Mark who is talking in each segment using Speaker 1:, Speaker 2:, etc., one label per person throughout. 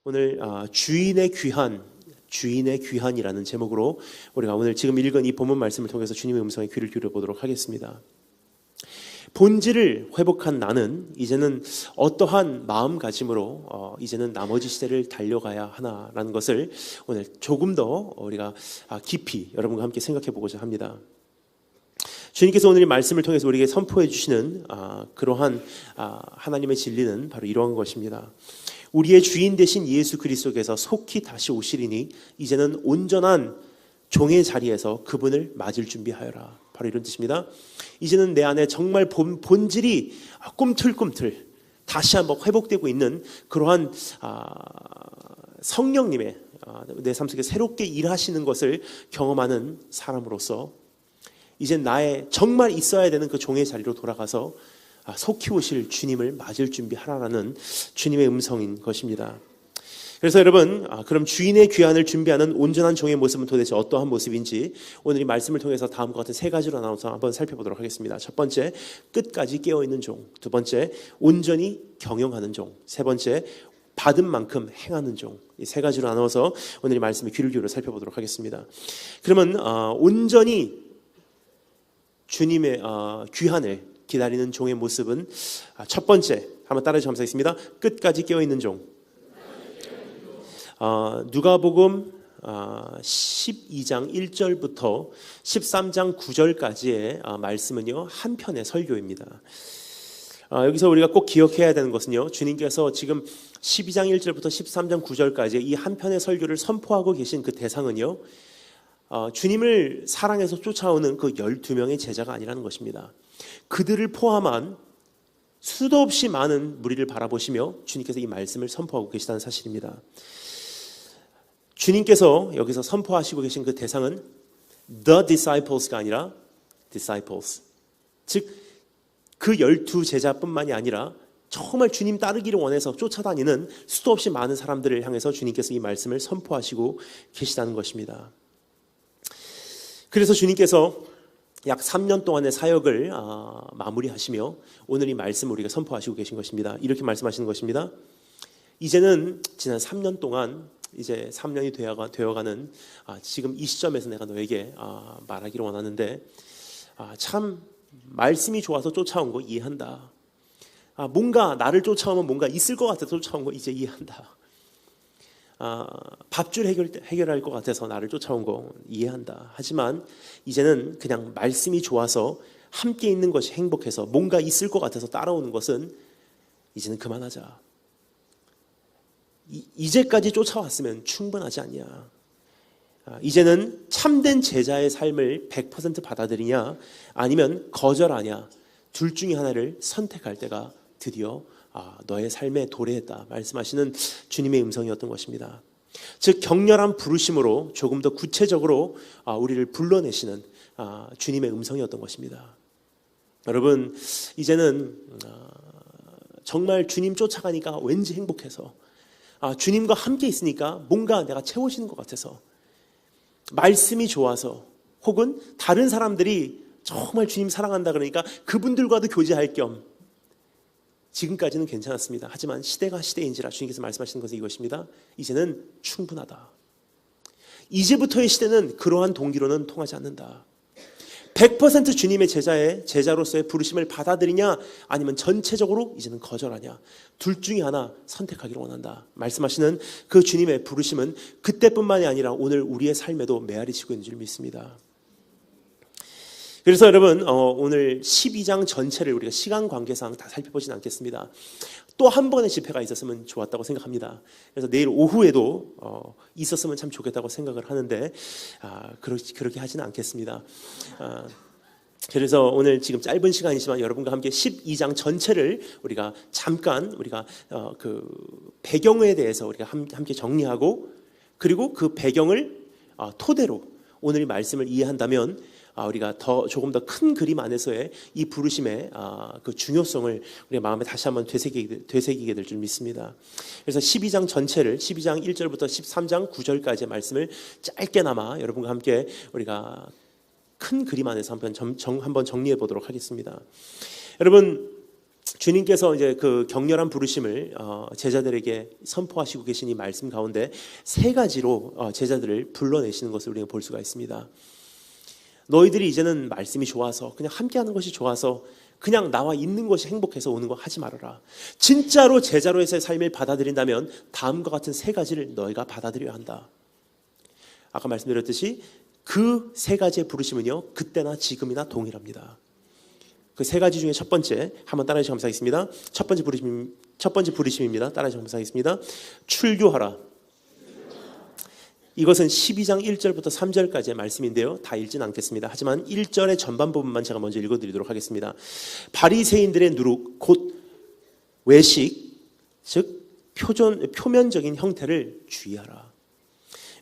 Speaker 1: 오늘 주인의 귀한이라는 제목으로 우리가 오늘 지금 읽은 이 본문 말씀을 통해서 주님의 음성에 귀를 기울여 보도록 하겠습니다. 본질을 회복한 나는 이제는 어떠한 마음가짐으로 이제는 나머지 시대를 달려가야 하나라는 것을 오늘 조금 더 우리가 깊이 여러분과 함께 생각해 보고자 합니다. 주님께서 오늘 이 말씀을 통해서 우리에게 선포해 주시는 그러한 하나님의 진리는 바로 이러한 것입니다. 우리의 주인 되신 예수 그리스도께서 속히 다시 오시리니 이제는 온전한 종의 자리에서 그분을 맞을 준비하여라. 바로 이런 뜻입니다. 이제는 내 안에 정말 본질이 꿈틀꿈틀 다시 한번 회복되고 있는 그러한 성령님의 내 삶 속에 새롭게 일하시는 것을 경험하는 사람으로서 이제 나의 정말 있어야 되는 그 종의 자리로 돌아가서 속히 오실 주님을 맞을 준비하라라는 주님의 음성인 것입니다. 그래서 여러분, 그럼 주인의 귀환을 준비하는 온전한 종의 모습은 도대체 어떠한 모습인지 오늘 이 말씀을 통해서 다음과 같은 세 가지로 나눠서 한번 살펴보도록 하겠습니다. 첫 번째, 끝까지 깨어있는 종. 두 번째, 온전히 경영하는 종. 세 번째, 받은 만큼 행하는 종. 이 세 가지로 나눠서 오늘 이 말씀에 귀를 기울여 살펴보도록 하겠습니다. 그러면 온전히 주님의 귀환을 기다리는 종의 모습은 첫 번째, 한번 따라해 주시면 감사하겠습니다. 끝까지 깨어있는 종. 누가복음 12장 1절부터 13장 9절까지의 말씀은요, 한 편의 설교입니다. 여기서 우리가 꼭 기억해야 되는 것은요, 주님께서 지금 12장 1절부터 13장 9절까지 이 한 편의 설교를 선포하고 계신 그 대상은요, 주님을 사랑해서 쫓아오는 그 12명의 제자가 아니라는 것입니다. 그들을 포함한 수도 없이 많은 무리를 바라보시며 주님께서 이 말씀을 선포하고 계시다는 사실입니다. 주님께서 여기서 선포하시고 계신 그 대상은 the disciples가 아니라 disciples, 즉 그 12제자뿐만이 아니라 정말 주님 따르기를 원해서 쫓아다니는 수도 없이 많은 사람들을 향해서 주님께서 이 말씀을 선포하시고 계시다는 것입니다. 그래서 주님께서 약 3년 동안의 사역을 마무리하시며 오늘 이 말씀을 우리가 선포하시고 계신 것입니다. 이렇게 말씀하시는 것입니다. 이제는 지난 3년 동안 이제 3년이 되어가는 지금 이 시점에서 내가 너에게 말하기를 원하는데 참 말씀이 좋아서 쫓아온 거 이해한다. 뭔가 나를 쫓아오면 뭔가 있을 것 같아서 쫓아온 거 이제 이해한다. 밥줄 해결할 것 같아서 나를 쫓아온 거 이해한다. 하지만 이제는 그냥 말씀이 좋아서 함께 있는 것이 행복해서 뭔가 있을 것 같아서 따라오는 것은 이제는 그만하자. 이제까지 쫓아왔으면 충분하지 않냐. 이제는 참된 제자의 삶을 100% 받아들이냐 아니면 거절하냐, 둘 중에 하나를 선택할 때가 드디어 너의 삶에 도래했다 말씀하시는 주님의 음성이었던 것입니다. 즉 격렬한 부르심으로 조금 더 구체적으로 우리를 불러내시는 주님의 음성이었던 것입니다. 여러분, 이제는 정말 주님 쫓아가니까 왠지 행복해서 주님과 함께 있으니까 뭔가 내가 채워지는 것 같아서, 말씀이 좋아서, 혹은 다른 사람들이 정말 주님 사랑한다 그러니까 그분들과도 교제할 겸 지금까지는 괜찮았습니다. 하지만 시대가 시대인지라 주님께서 말씀하시는 것은 이것입니다. 이제는 충분하다. 이제부터의 시대는 그러한 동기로는 통하지 않는다. 100% 주님의 제자로서의 부르심을 받아들이냐 아니면 전체적으로 이제는 거절하냐, 둘 중에 하나 선택하기를 원한다 말씀하시는 그 주님의 부르심은 그때뿐만이 아니라 오늘 우리의 삶에도 메아리치고 있는 줄 믿습니다. 그래서 여러분, 오늘 12장 전체를 우리가 시간 관계상 다 살펴보진 않겠습니다. 또 한 번의 집회가 있었으면 좋았다고 생각합니다. 그래서 내일 오후에도 있었으면 참 좋겠다고 생각을 하는데 그렇게 하지는 않겠습니다. 그래서 오늘 지금 짧은 시간이지만 여러분과 함께 12장 전체를 우리가 잠깐 그 배경에 대해서 우리가 함께 정리하고, 그리고 그 배경을 토대로 오늘 이 말씀을 이해한다면 우리가 조금 더 큰 그림 안에서의 이 부르심의 그 중요성을 우리 마음에 다시 한번 되새기게 될 줄 믿습니다. 그래서 12장 전체를 12장 1절부터 13장 9절까지의 말씀을 짧게나마 여러분과 함께 우리가 큰 그림 안에서 한번 정리해 보도록 하겠습니다. 여러분, 주님께서 이제 그 격렬한 부르심을 제자들에게 선포하시고 계신 이 말씀 가운데 세 가지로 제자들을 불러내시는 것을 우리가 볼 수가 있습니다. 너희들이 이제는 말씀이 좋아서 그냥 함께하는 것이 좋아서 그냥 나와 있는 것이 행복해서 오는 거 하지 말아라. 진짜로 제자로서의 삶을 받아들인다면 다음과 같은 세 가지를 너희가 받아들여야 한다. 아까 말씀드렸듯이 그 세 가지의 부르심은요, 그때나 지금이나 동일합니다. 그 세 가지 중에 첫 번째, 한번 따라해 주시면 감사하겠습니다. 첫 번째 부르심입니다. 따라해 주시면 감사하겠습니다. 출교하라. 이것은 12장 1절부터 3절까지의 말씀인데요. 다 읽지는 않겠습니다. 하지만 1절의 전반 부분만 제가 먼저 읽어드리도록 하겠습니다. 바리새인들의 누룩, 곧 외식, 즉 표면적인 형태를 주의하라.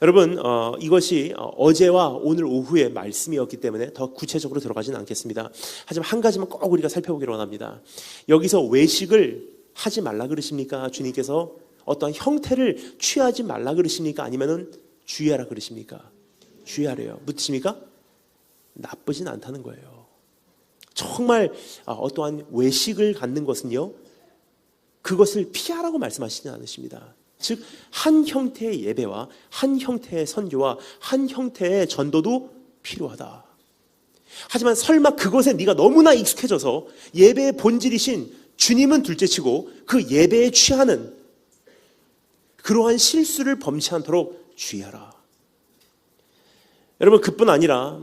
Speaker 1: 여러분, 이것이 어제와 오늘 오후의 말씀이었기 때문에 더 구체적으로 들어가지는 않겠습니다. 하지만 한 가지만 꼭 우리가 살펴보기를 원합니다. 여기서 외식을 하지 말라 그러십니까? 주님께서 어떤 형태를 취하지 말라 그러십니까? 아니면은 주의하라 그러십니까? 주의하래요. 무슨 뜻입니까? 나쁘진 않다는 거예요. 정말 어떠한 외식을 갖는 것은요, 그것을 피하라고 말씀하시지 않으십니다. 즉, 한 형태의 예배와 한 형태의 선교와 한 형태의 전도도 필요하다. 하지만 설마 그것에 네가 너무나 익숙해져서 예배의 본질이신 주님은 둘째치고 그 예배에 취하는 그러한 실수를 범치 않도록 주의하라. 여러분, 그뿐 아니라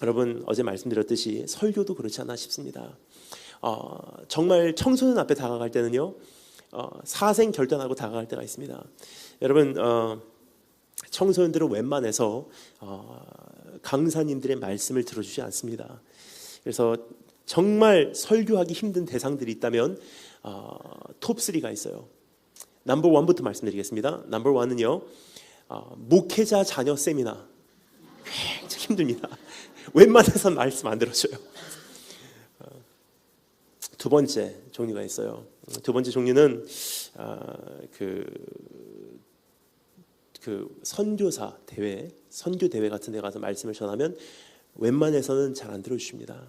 Speaker 1: 여러분 어제 말씀드렸듯이 설교도 그렇지 않나 싶습니다. 정말 청소년 앞에 다가갈 때는요, 사생 결단하고 다가갈 때가 있습니다. 여러분, 청소년들은 웬만해서 강사님들의 말씀을 들어주지 않습니다. 그래서 정말 설교하기 힘든 대상들이 있다면 톱3가 있어요. 넘버 1부터 말씀드리겠습니다. 넘버 1은요, 목회자 자녀 세미나. 굉장히 힘듭니다. 웬만해서는 말씀 안 들어줘요. 두 번째 종류가 있어요. 두 번째 종류는 그 선교사 대회, 선교 대회 같은 데 가서 말씀을 전하면 웬만해서는 잘 안 들어주십니다.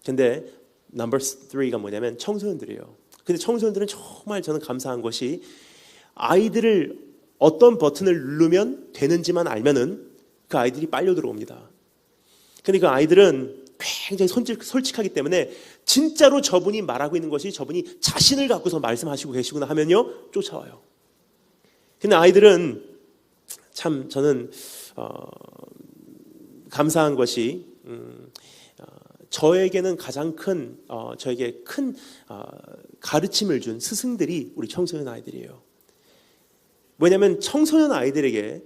Speaker 1: 근데 넘버 3가 뭐냐면 청소년들이에요. 근데 청소년들은 정말 저는 감사한 것이 아이들을 어떤 버튼을 누르면 되는지만 알면은 그 아이들이 빨려 들어옵니다. 근데 그 아이들은 굉장히 솔직하기 때문에 진짜로 저분이 말하고 있는 것이 저분이 자신을 갖고서 말씀하시고 계시구나 하면요, 쫓아와요. 근데 아이들은 참 저는 감사한 것이 저에게는 가장 큰 저에게 큰 가르침을 준 스승들이 우리 청소년 아이들이에요. 왜냐하면 청소년 아이들에게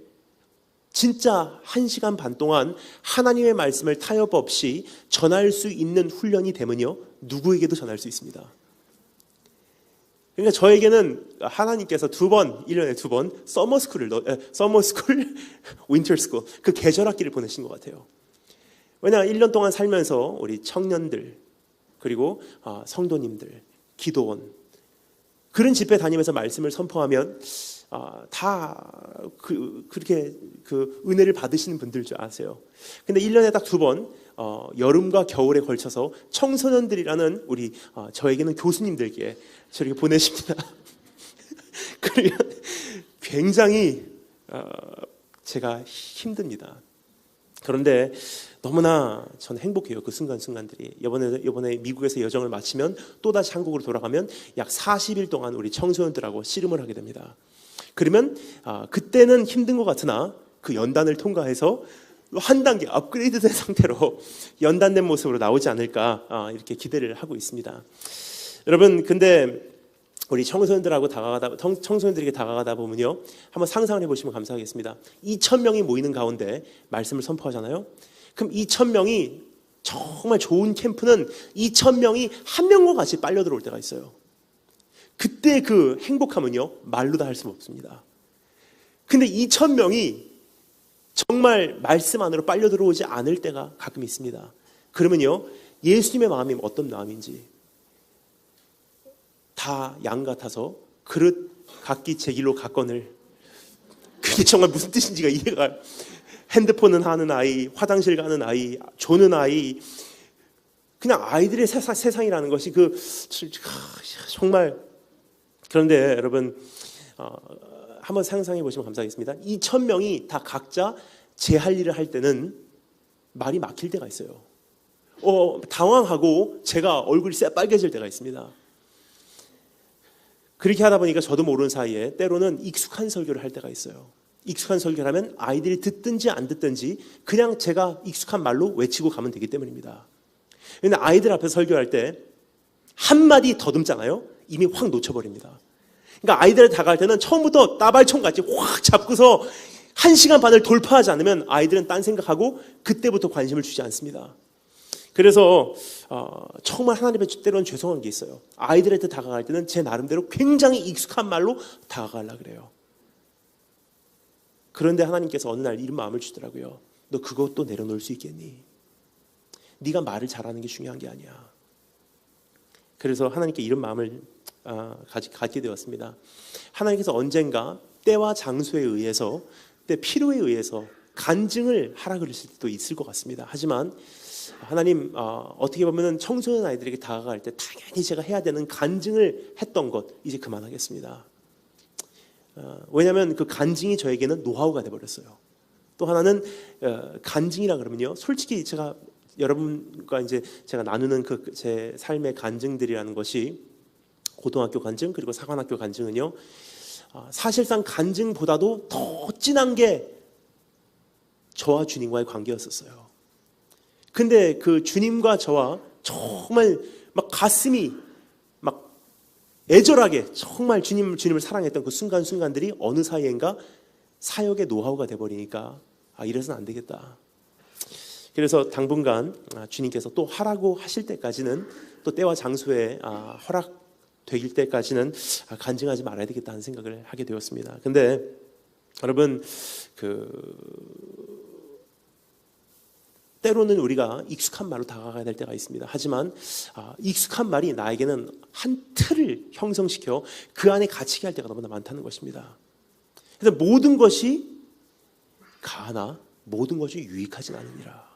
Speaker 1: 진짜 1시간 반 동안 하나님의 말씀을 타협 없이 전할 수 있는 훈련이 되면요, 누구에게도 전할 수 있습니다. 그러니까 저에게는 하나님께서 1년에 2번 서머스쿨, 윈터스쿨, 그 계절학기를 보내신 것 같아요. 왜냐하면 1년 동안 살면서 우리 청년들, 그리고 성도님들, 기도원, 그런 집회 다니면서 말씀을 선포하면 다 그렇게 그 은혜를 받으시는 분들 줄 아세요. 근데 1년에 딱 2번 여름과 겨울에 걸쳐서 청소년들이라는 우리 저에게는 교수님들께 저렇게 보내십니다. 그러면 굉장히 제가 힘듭니다. 그런데 너무나 저는 행복해요. 그 순간순간들이. 이번에 미국에서 여정을 마치면 또다시 한국으로 돌아가면 약 40일 동안 우리 청소년들하고 씨름을 하게 됩니다. 그러면 그때는 힘든 것 같으나 그 연단을 통과해서 한 단계 업그레이드된 상태로 연단된 모습으로 나오지 않을까 이렇게 기대를 하고 있습니다. 여러분, 근데 우리 청소년들에게 다가가다 보면요, 한번 상상을 해보시면 감사하겠습니다. 2,000명이 모이는 가운데 말씀을 선포하잖아요. 그럼 2,000명이 정말 좋은 캠프는 2,000명이 한 명과 같이 빨려 들어올 때가 있어요. 그때 그 행복함은요, 말로 다 할 수 없습니다. 근데 2,000명이 정말 말씀 안으로 빨려 들어오지 않을 때가 가끔 있습니다. 그러면요, 예수님의 마음이 어떤 마음인지 다 양 같아서 그릇 각기 제 길로 갔거늘, 그게 정말 무슨 뜻인지가 이해가, 핸드폰은 하는 아이, 화장실 가는 아이, 조는 아이, 그냥 아이들의 세상이라는 것이 정말. 그런데 여러분 한번 상상해 보시면 감사하겠습니다. 이 1000명이 다 각자 제 할 일을 할 때는 말이 막힐 때가 있어요. 당황하고 제가 얼굴이 새빨개질 때가 있습니다. 그렇게 하다 보니까 저도 모르는 사이에 때로는 익숙한 설교를 할 때가 있어요. 익숙한 설교를 하면 아이들이 듣든지 안 듣든지 그냥 제가 익숙한 말로 외치고 가면 되기 때문입니다. 그런데 아이들 앞에서 설교할 때 한마디 더듬잖아요. 이미 확 놓쳐버립니다. 그러니까 아이들한테 다가갈 때는 처음부터 따발총같이 확 잡고서 1시간 반을 돌파하지 않으면 아이들은 딴 생각하고 그때부터 관심을 주지 않습니다. 그래서 정말 하나님의 때로는 죄송한 게 있어요. 아이들한테 다가갈 때는 제 나름대로 굉장히 익숙한 말로 다가가려고 그래요. 그런데 하나님께서 어느 날 이런 마음을 주더라고요. 너 그것도 내려놓을 수 있겠니? 네가 말을 잘하는 게 중요한 게 아니야. 그래서 하나님께 이런 마음을 갖게 되었습니다. 하나님께서 언젠가 때와 장소에 의해서, 때 필요에 의해서 간증을 하라 그러실 때도 있을 것 같습니다. 하지만 하나님 어떻게 보면 청소년 아이들에게 다가갈 때 당연히 제가 해야 되는 간증을 했던 것 이제 그만하겠습니다. 왜냐하면 그 간증이 저에게는 노하우가 돼버렸어요. 또 하나는 간증이라 그러면요, 솔직히 제가 여러분과 이제 제가 나누는 그 제 삶의 간증들이라는 것이 고등학교 간증 그리고 사관학교 간증은요, 사실상 간증보다도 더 진한 게 저와 주님과의 관계였었어요. 근데 그 주님과 저와 정말 막 가슴이 막 애절하게 정말 주님을 사랑했던 그 순간순간들이 어느 사이엔가 사역의 노하우가 돼버리니까 이래서는 안 되겠다. 그래서 당분간 주님께서 또 하라고 하실 때까지는, 또 때와 장소에 허락되길 때까지는 간증하지 말아야 되겠다는 생각을 하게 되었습니다. 근데 여러분, 때로는 우리가 익숙한 말로 다가가야 될 때가 있습니다. 하지만 익숙한 말이 나에게는 한 틀을 형성시켜 그 안에 갇히게 할 때가 너무나 많다는 것입니다. 그래서 모든 것이 가하나 모든 것이 유익하진 않으니라.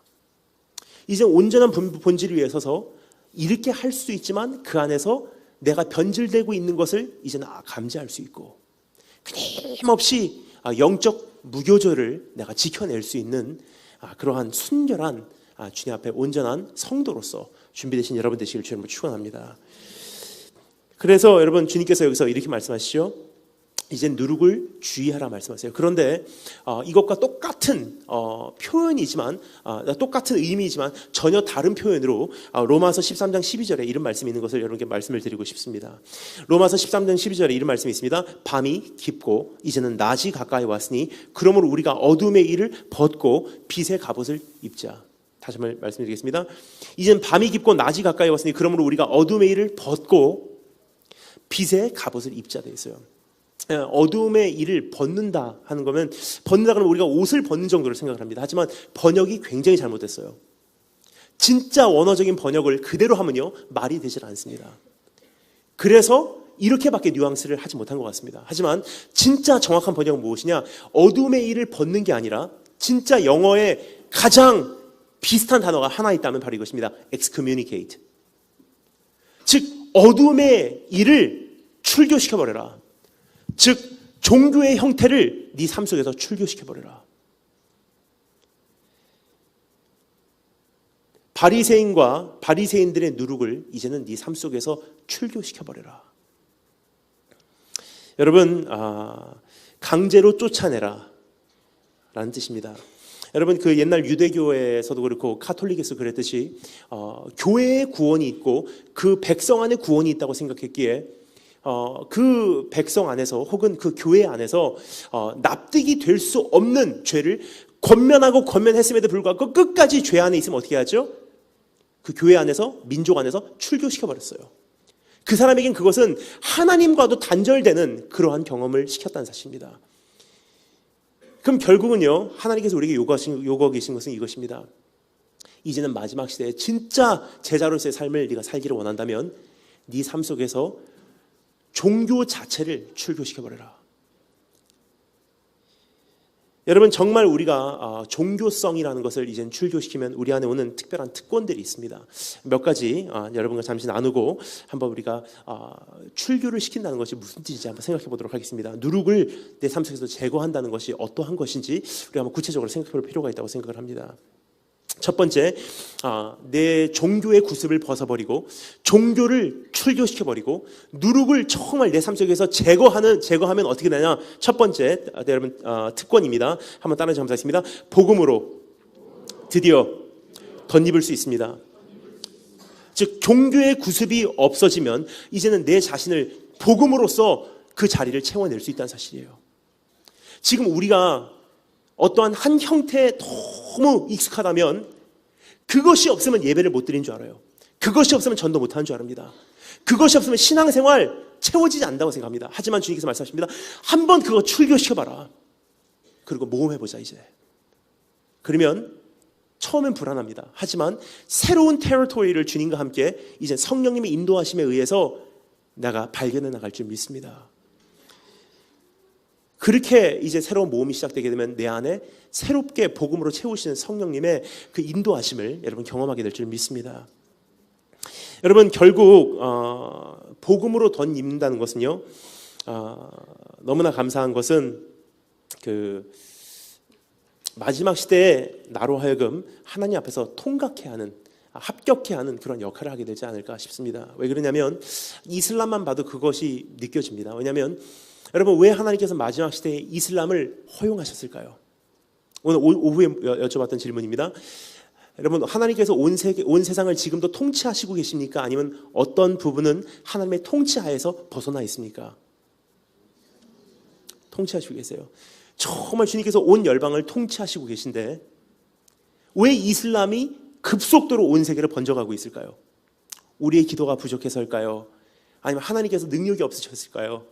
Speaker 1: 이제 온전한 본질을 위해 서서 이렇게 할 수 있지만 그 안에서 내가 변질되고 있는 것을 이제는 감지할 수 있고, 끊임없이 영적 무교절을 내가 지켜낼 수 있는 그러한 순결한 주님 앞에 온전한 성도로서 준비되신 여러분 되시길 주님으로 축원합니다. 그래서 여러분, 주님께서 여기서 이렇게 말씀하시죠. 이제 누룩을 주의하라 말씀하세요. 그런데 이것과 똑같은 표현이지만, 똑같은 의미이지만 전혀 다른 표현으로 로마서 13장 12절에 이런 말씀이 있는 것을 여러분께 말씀을 드리고 싶습니다. 로마서 13장 12절에 이런 말씀이 있습니다. 밤이 깊고 이제는 낮이 가까이 왔으니 그러므로 우리가 어둠의 일을 벗고 빛의 갑옷을 입자. 다시 한번 말씀드리겠습니다. 이제는 밤이 깊고 낮이 가까이 왔으니 그러므로 우리가 어둠의 일을 벗고 빛의 갑옷을 입자 되어 있어요. 어둠의 일을 벗는다 하는 거면, 벗는다 그러면 우리가 옷을 벗는 정도로 생각을 합니다. 하지만 번역이 굉장히 잘못됐어요. 진짜 원어적인 번역을 그대로 하면요, 말이 되질 않습니다. 그래서 이렇게밖에 뉘앙스를 하지 못한 것 같습니다. 하지만 진짜 정확한 번역은 무엇이냐? 어둠의 일을 벗는 게 아니라 진짜 영어에 가장 비슷한 단어가 하나 있다면 바로 이것입니다. excommunicate. 즉 어둠의 일을 출교시켜버려라. 즉 종교의 형태를 네 삶 속에서 출교시켜버려라. 바리새인들의 누룩을 이제는 네 삶 속에서 출교시켜버려라. 여러분, 강제로 쫓아내라 라는 뜻입니다. 여러분, 그 옛날 유대교에서도 그렇고 카톨릭에서 그랬듯이 교회의 구원이 있고 그 백성 안에 구원이 있다고 생각했기에 그 백성 안에서 혹은 그 교회 안에서 납득이 될 수 없는 죄를 권면했음에도 불구하고 끝까지 죄 안에 있으면 어떻게 하죠? 그 교회 안에서, 민족 안에서 출교시켜버렸어요. 그 사람에겐 그것은 하나님과도 단절되는 그러한 경험을 시켰다는 사실입니다. 그럼 결국은요, 하나님께서 우리에게 요구하고 계신 것은 이것입니다. 이제는 마지막 시대에 진짜 제자로서의 삶을 네가 살기를 원한다면 네 삶 속에서 종교 자체를 출교시켜버려라. 여러분, 정말 우리가 종교성이라는 것을 이젠 출교시키면 우리 안에 오는 특별한 특권들이 있습니다. 몇 가지 여러분과 잠시 나누고 한번 우리가 출교를 시킨다는 것이 무슨 뜻인지 한번 생각해 보도록 하겠습니다. 누룩을 내 삶 속에서 제거한다는 것이 어떠한 것인지 우리가 한번 구체적으로 생각해 볼 필요가 있다고 생각을 합니다. 첫 번째, 내 종교의 구습을 벗어버리고 종교를 출교시켜버리고 누룩을 정말 내 삶 속에서 제거하면 어떻게 되냐? 첫 번째, 여러분, 특권입니다. 한번 따라해 감사하겠습니다. 복음으로 드디어 덧입을 수 있습니다. 즉, 종교의 구습이 없어지면 이제는 내 자신을 복음으로써 그 자리를 채워낼 수 있다는 사실이에요. 지금 우리가 어떠한 한 형태에 너무 익숙하다면 그것이 없으면 예배를 못 드린 줄 알아요. 그것이 없으면 전도 못하는 줄 압니다. 그것이 없으면 신앙생활 채워지지 않는다고 생각합니다. 하지만 주님께서 말씀하십니다. 한번 그거 출교시켜봐라. 그리고 모험해보자 이제. 그러면 처음엔 불안합니다. 하지만 새로운 테리토리를 주님과 함께 이제 성령님의 인도하심에 의해서 내가 발견해 나갈 줄 믿습니다. 그렇게 이제 새로운 모험이 시작되게 되면 내 안에 새롭게 복음으로 채우시는 성령님의 그 인도하심을 여러분 경험하게 될 줄 믿습니다. 여러분, 결국 복음으로 덧입는다는 것은요, 너무나 감사한 것은 그 마지막 시대에 나로 하여금 하나님 앞에서 통각해야 하는, 합격해야 하는 그런 역할을 하게 되지 않을까 싶습니다. 왜 그러냐면 이슬람만 봐도 그것이 느껴집니다. 왜냐하면 여러분, 왜 하나님께서 마지막 시대에 이슬람을 허용하셨을까요? 오늘 오후에 여쭤봤던 질문입니다. 여러분, 하나님께서 온 세상을 지금도 통치하시고 계십니까? 아니면 어떤 부분은 하나님의 통치하에서 벗어나 있습니까? 통치하시고 계세요. 정말 주님께서 온 열방을 통치하시고 계신데 왜 이슬람이 급속도로 온 세계를 번져가고 있을까요? 우리의 기도가 부족해서일까요? 아니면 하나님께서 능력이 없으셨을까요?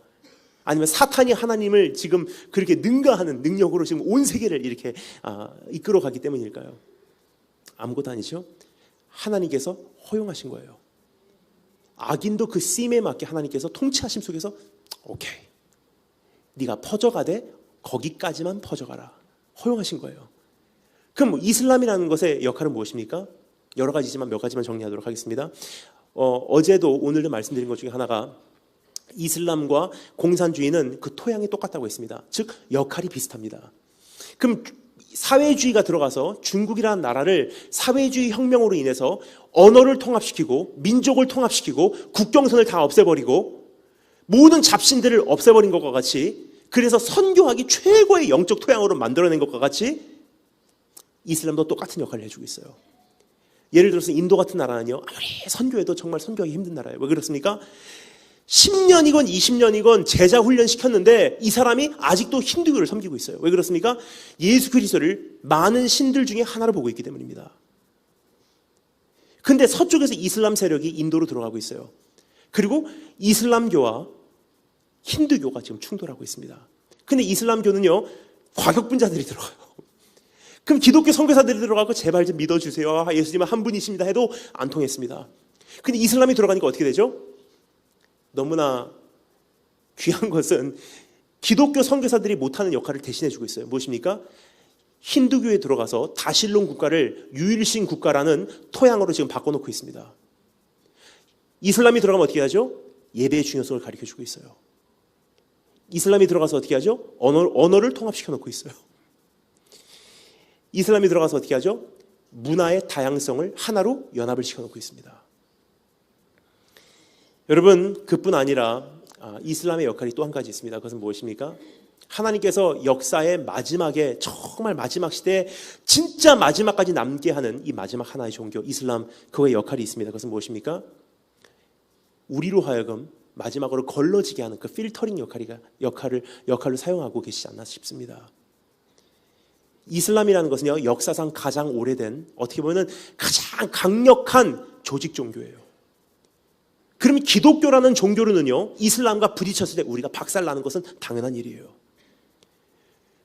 Speaker 1: 아니면 사탄이 하나님을 지금 그렇게 능가하는 능력으로 지금 온 세계를 이렇게 이끌어가기 때문일까요? 아무것도 아니죠. 하나님께서 허용하신 거예요. 악인도 그 쓰임에 맞게 하나님께서 통치하심 속에서 오케이, 네가 퍼져가되 거기까지만 퍼져가라, 허용하신 거예요. 그럼 이슬람이라는 것의 역할은 무엇입니까? 여러 가지지만 몇 가지만 정리하도록 하겠습니다. 어제도 오늘도 말씀드린 것 중에 하나가 이슬람과 공산주의는 그 토양이 똑같다고 했습니다. 즉 역할이 비슷합니다. 그럼 사회주의가 들어가서 중국이라는 나라를 사회주의 혁명으로 인해서 언어를 통합시키고 민족을 통합시키고 국경선을 다 없애버리고 모든 잡신들을 없애버린 것과 같이, 그래서 선교하기 최고의 영적 토양으로 만들어낸 것과 같이 이슬람도 똑같은 역할을 해주고 있어요. 예를 들어서 인도 같은 나라는요, 아무리 선교해도 정말 선교하기 힘든 나라예요. 왜 그렇습니까? 10년이건 20년이건 제자 훈련 시켰는데 이 사람이 아직도 힌두교를 섬기고 있어요. 왜 그렇습니까? 예수 그리스도를 많은 신들 중에 하나로 보고 있기 때문입니다. 근데 서쪽에서 이슬람 세력이 인도로 들어가고 있어요. 그리고 이슬람교와 힌두교가 지금 충돌하고 있습니다. 근데 이슬람교는요, 과격분자들이 들어가요. 그럼 기독교 선교사들이 들어가고 제발 좀 믿어주세요, 예수님은 한 분이십니다 해도 안 통했습니다. 근데 이슬람이 들어가니까 어떻게 되죠? 너무나 귀한 것은 기독교 선교사들이 못하는 역할을 대신해주고 있어요. 무엇입니까? 힌두교에 들어가서 다실론 국가를 유일신 국가라는 토양으로 지금 바꿔놓고 있습니다. 이슬람이 들어가면 어떻게 하죠? 예배의 중요성을 가르쳐주고 있어요. 이슬람이 들어가서 어떻게 하죠? 언어를 통합시켜놓고 있어요. 이슬람이 들어가서 어떻게 하죠? 문화의 다양성을 하나로 연합을 시켜놓고 있습니다. 여러분, 그뿐 아니라 이슬람의 역할이 또 한 가지 있습니다. 그것은 무엇입니까? 하나님께서 역사의 마지막에, 정말 마지막 시대에 진짜 마지막까지 남게 하는 이 마지막 하나의 종교 이슬람, 그거의 역할이 있습니다. 그것은 무엇입니까? 우리로 하여금 마지막으로 걸러지게 하는 그 필터링 역할을 사용하고 계시지 않나 싶습니다. 이슬람이라는 것은요, 역사상 가장 오래된, 어떻게 보면 가장 강력한 조직 종교예요. 그러면 기독교라는 종교로는요, 이슬람과 부딪혔을 때 우리가 박살나는 것은 당연한 일이에요.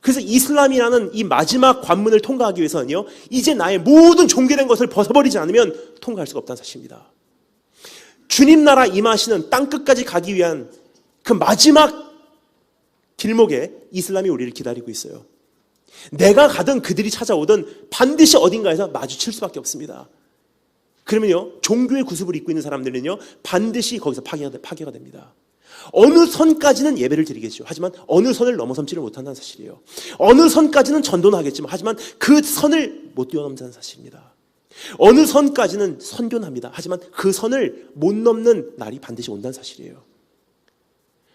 Speaker 1: 그래서 이슬람이라는 이 마지막 관문을 통과하기 위해서는요, 이제 나의 모든 종교된 것을 벗어버리지 않으면 통과할 수가 없다는 사실입니다. 주님 나라 임하시는 땅끝까지 가기 위한 그 마지막 길목에 이슬람이 우리를 기다리고 있어요. 내가 가든 그들이 찾아오든 반드시 어딘가에서 마주칠 수밖에 없습니다. 그러면요, 종교의 구습을 입고 있는 사람들은요, 반드시 거기서 파괴가 됩니다. 어느 선까지는 예배를 드리겠죠. 하지만 어느 선을 넘어섬지를 못한다는 사실이에요. 어느 선까지는 전도는 하겠지만, 하지만 그 선을 못 뛰어넘는다는 사실입니다. 어느 선까지는 선교는 합니다. 하지만 그 선을 못 넘는 날이 반드시 온다는 사실이에요.